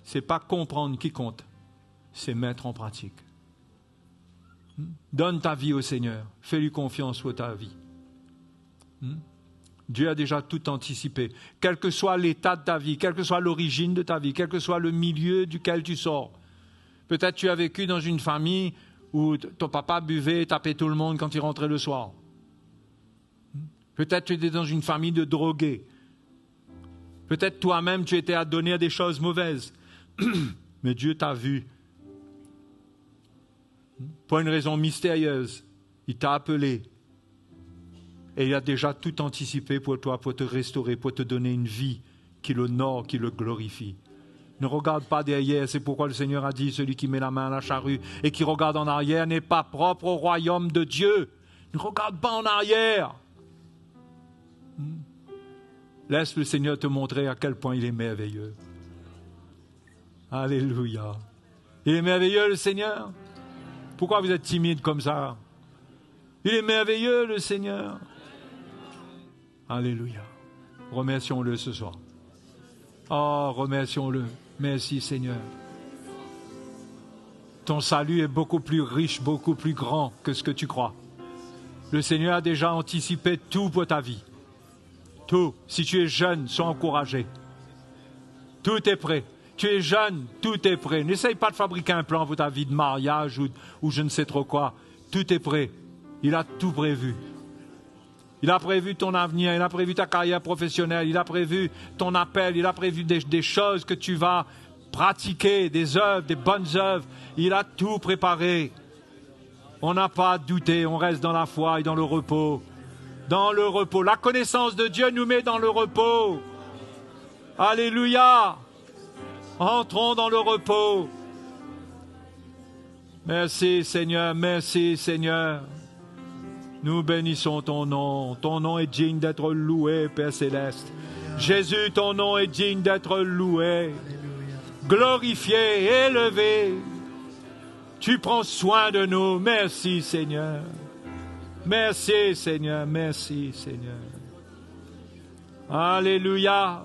Ce n'est pas comprendre qui compte, c'est mettre en pratique. Donne ta vie au Seigneur. Fais-lui confiance pour ta vie. Dieu a déjà tout anticipé. Quel que soit l'état de ta vie, quelle que soit l'origine de ta vie, quel que soit le milieu duquel tu sors. Peut-être tu as vécu dans une famille où ton papa buvait et tapait tout le monde quand il rentrait le soir. Peut-être tu étais dans une famille de drogués. Peut-être toi-même tu étais adonné à des choses mauvaises. Mais Dieu t'a vu. Pour une raison mystérieuse, il t'a appelé. Et il a déjà tout anticipé pour toi, pour te restaurer, pour te donner une vie qui l'honore, qui le glorifie. Ne regarde pas derrière, c'est pourquoi le Seigneur a dit, celui qui met la main à la charrue et qui regarde en arrière n'est pas propre au royaume de Dieu. Ne regarde pas en arrière. Laisse le Seigneur te montrer à quel point il est merveilleux. Alléluia. Il est merveilleux, le Seigneur. Pourquoi vous êtes timide comme ça? Il est merveilleux, le Seigneur. Alléluia. Remercions-le ce soir. Oh, remercions-le. Merci, Seigneur. Ton salut est beaucoup plus riche, beaucoup plus grand que ce que tu crois. Le Seigneur a déjà anticipé tout pour ta vie. Tout. Si tu es jeune, sois encouragé. Tout est prêt. Tu es jeune, tout est prêt. N'essaye pas de fabriquer un plan pour ta vie de mariage ou je ne sais trop quoi. Tout est prêt. Il a tout prévu. Il a prévu ton avenir, il a prévu ta carrière professionnelle, il a prévu ton appel, il a prévu des choses que tu vas pratiquer, des œuvres, des bonnes œuvres. Il a tout préparé. On n'a pas à douter, on reste dans la foi et dans le repos. Dans le repos. La connaissance de Dieu nous met dans le repos. Alléluia. Entrons dans le repos. Merci Seigneur, merci Seigneur. Nous bénissons ton nom. Ton nom est digne d'être loué, Père Céleste. Jésus, ton nom est digne d'être loué, glorifié, élevé. Tu prends soin de nous. Merci Seigneur. Merci Seigneur, merci Seigneur. Alléluia.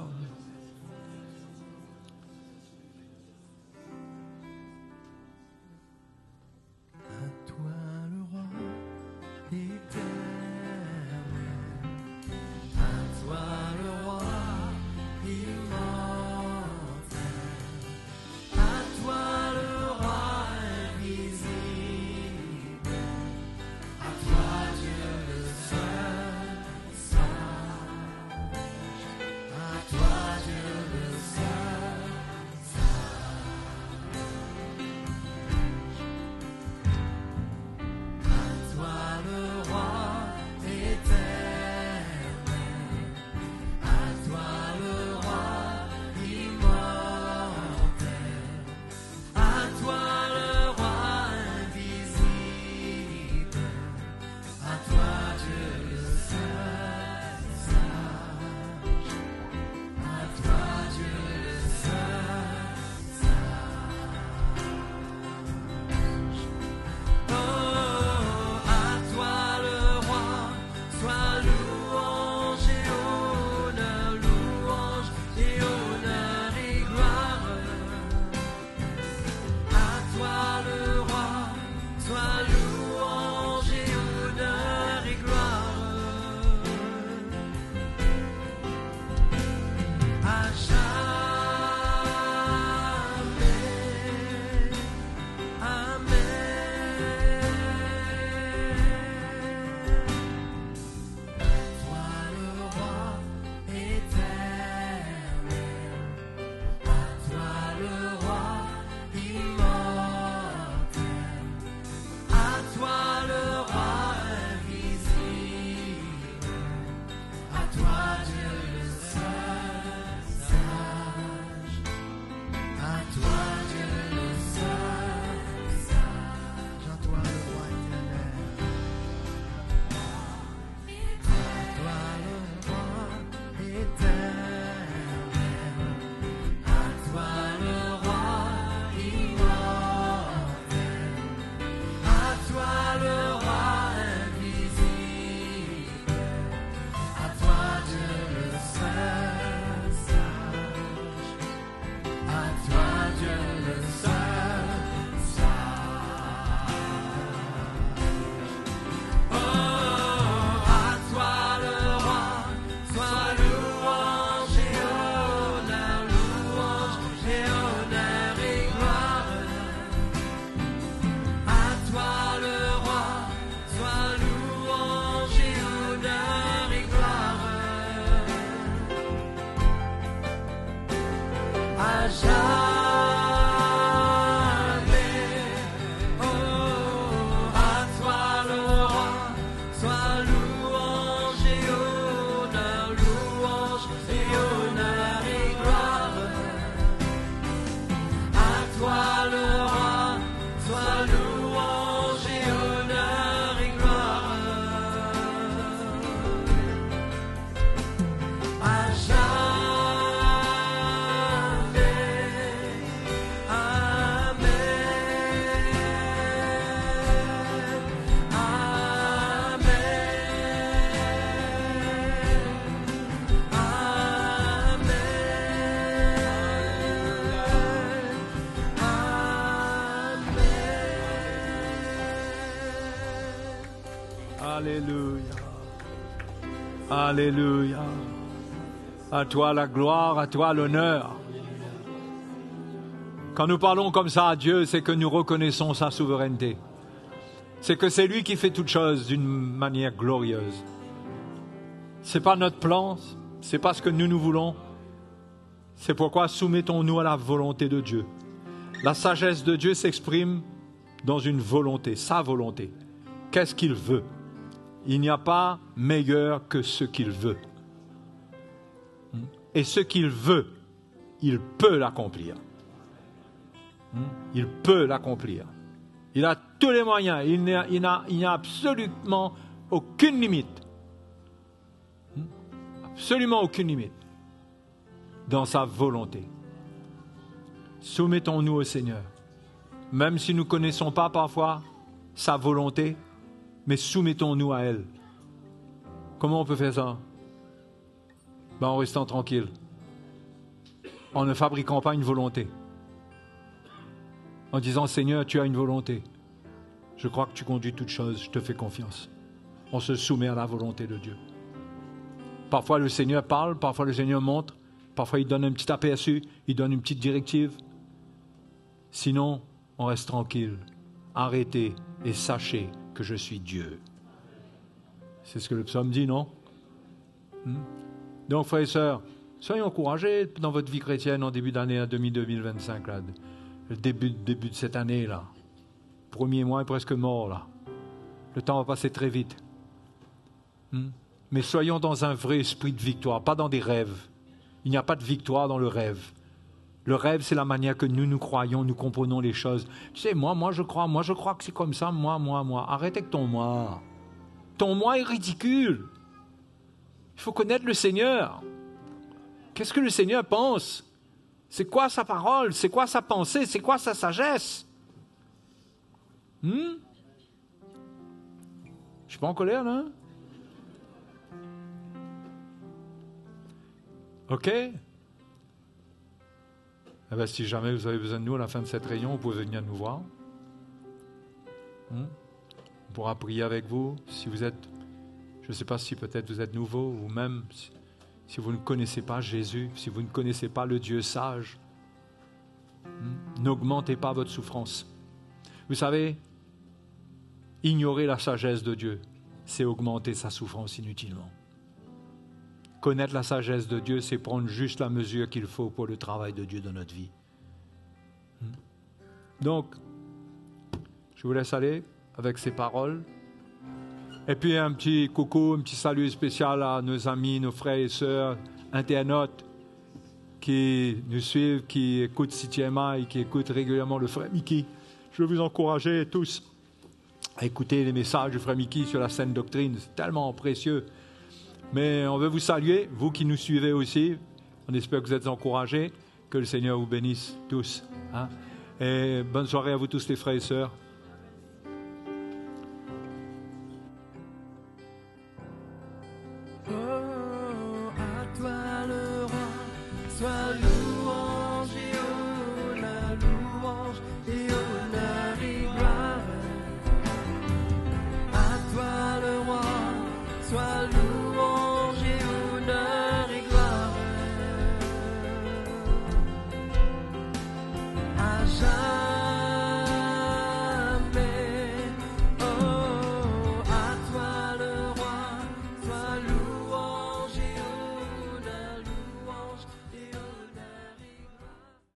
Toi Alléluia. Alléluia. À toi la gloire, à toi l'honneur. Quand nous parlons comme ça à Dieu, c'est que nous reconnaissons sa souveraineté. C'est que c'est lui qui fait toutes choses d'une manière glorieuse. C'est pas notre plan, c'est pas ce que nous voulons. C'est pourquoi soumettons-nous à la volonté de Dieu. La sagesse de Dieu s'exprime dans une volonté, sa volonté. Qu'est-ce qu'il veut? Il n'y a pas meilleur que ce qu'il veut. Et ce qu'il veut, il peut l'accomplir. Il peut l'accomplir. Il a tous les moyens. Il n'y a absolument aucune limite. Absolument aucune limite dans sa volonté. Soumettons-nous au Seigneur. Même si nous ne connaissons pas parfois sa volonté, mais soumettons-nous à elle. Comment on peut faire ça? En restant tranquille. En ne fabriquant pas une volonté. En disant, Seigneur, tu as une volonté. Je crois que tu conduis toutes choses, je te fais confiance. On se soumet à la volonté de Dieu. Parfois le Seigneur parle, parfois le Seigneur montre, parfois il donne un petit aperçu, il donne une petite directive. Sinon, on reste tranquille. Arrêtez et sachez que je suis Dieu. C'est ce que le psaume dit, non? Donc, frères et sœurs, soyez encouragés dans votre vie chrétienne en début d'année 2025, là. Le début de cette année, là. Premier mois est presque mort, là. Le temps va passer très vite. Mais soyons dans un vrai esprit de victoire, pas dans des rêves. Il n'y a pas de victoire dans le rêve. Le rêve, c'est la manière que nous croyons, nous comprenons les choses. Tu sais, moi je crois que c'est comme ça, moi. Arrête avec ton moi. Ton moi est ridicule. Il faut connaître le Seigneur. Qu'est-ce que le Seigneur pense? C'est quoi sa parole? C'est quoi sa pensée? C'est quoi sa sagesse? Je ne suis pas en colère, là? OK? Eh bien, si jamais vous avez besoin de nous à la fin de cette réunion, vous pouvez venir nous voir. On pourra prier avec vous. Si vous êtes, je ne sais pas si peut-être vous êtes nouveau, ou même si vous ne connaissez pas Jésus, si vous ne connaissez pas le Dieu sage, n'augmentez pas votre souffrance. Vous savez, ignorer la sagesse de Dieu, c'est augmenter sa souffrance inutilement. Connaître la sagesse de Dieu, c'est prendre juste la mesure qu'il faut pour le travail de Dieu dans notre vie. Donc, je vous laisse aller avec ces paroles. Et puis un petit coucou, un petit salut spécial à nos amis, nos frères et sœurs, internautes qui nous suivent, qui écoutent CTMA et qui écoutent régulièrement le frère Mickey. Je veux vous encourager tous à écouter les messages du frère Mickey sur la saine doctrine. C'est tellement précieux. Mais on veut vous saluer, vous qui nous suivez aussi. On espère que vous êtes encouragés. Que le Seigneur vous bénisse tous. Et bonne soirée à vous tous les frères et sœurs. Oh, à toi le roi, sois louange et jamais.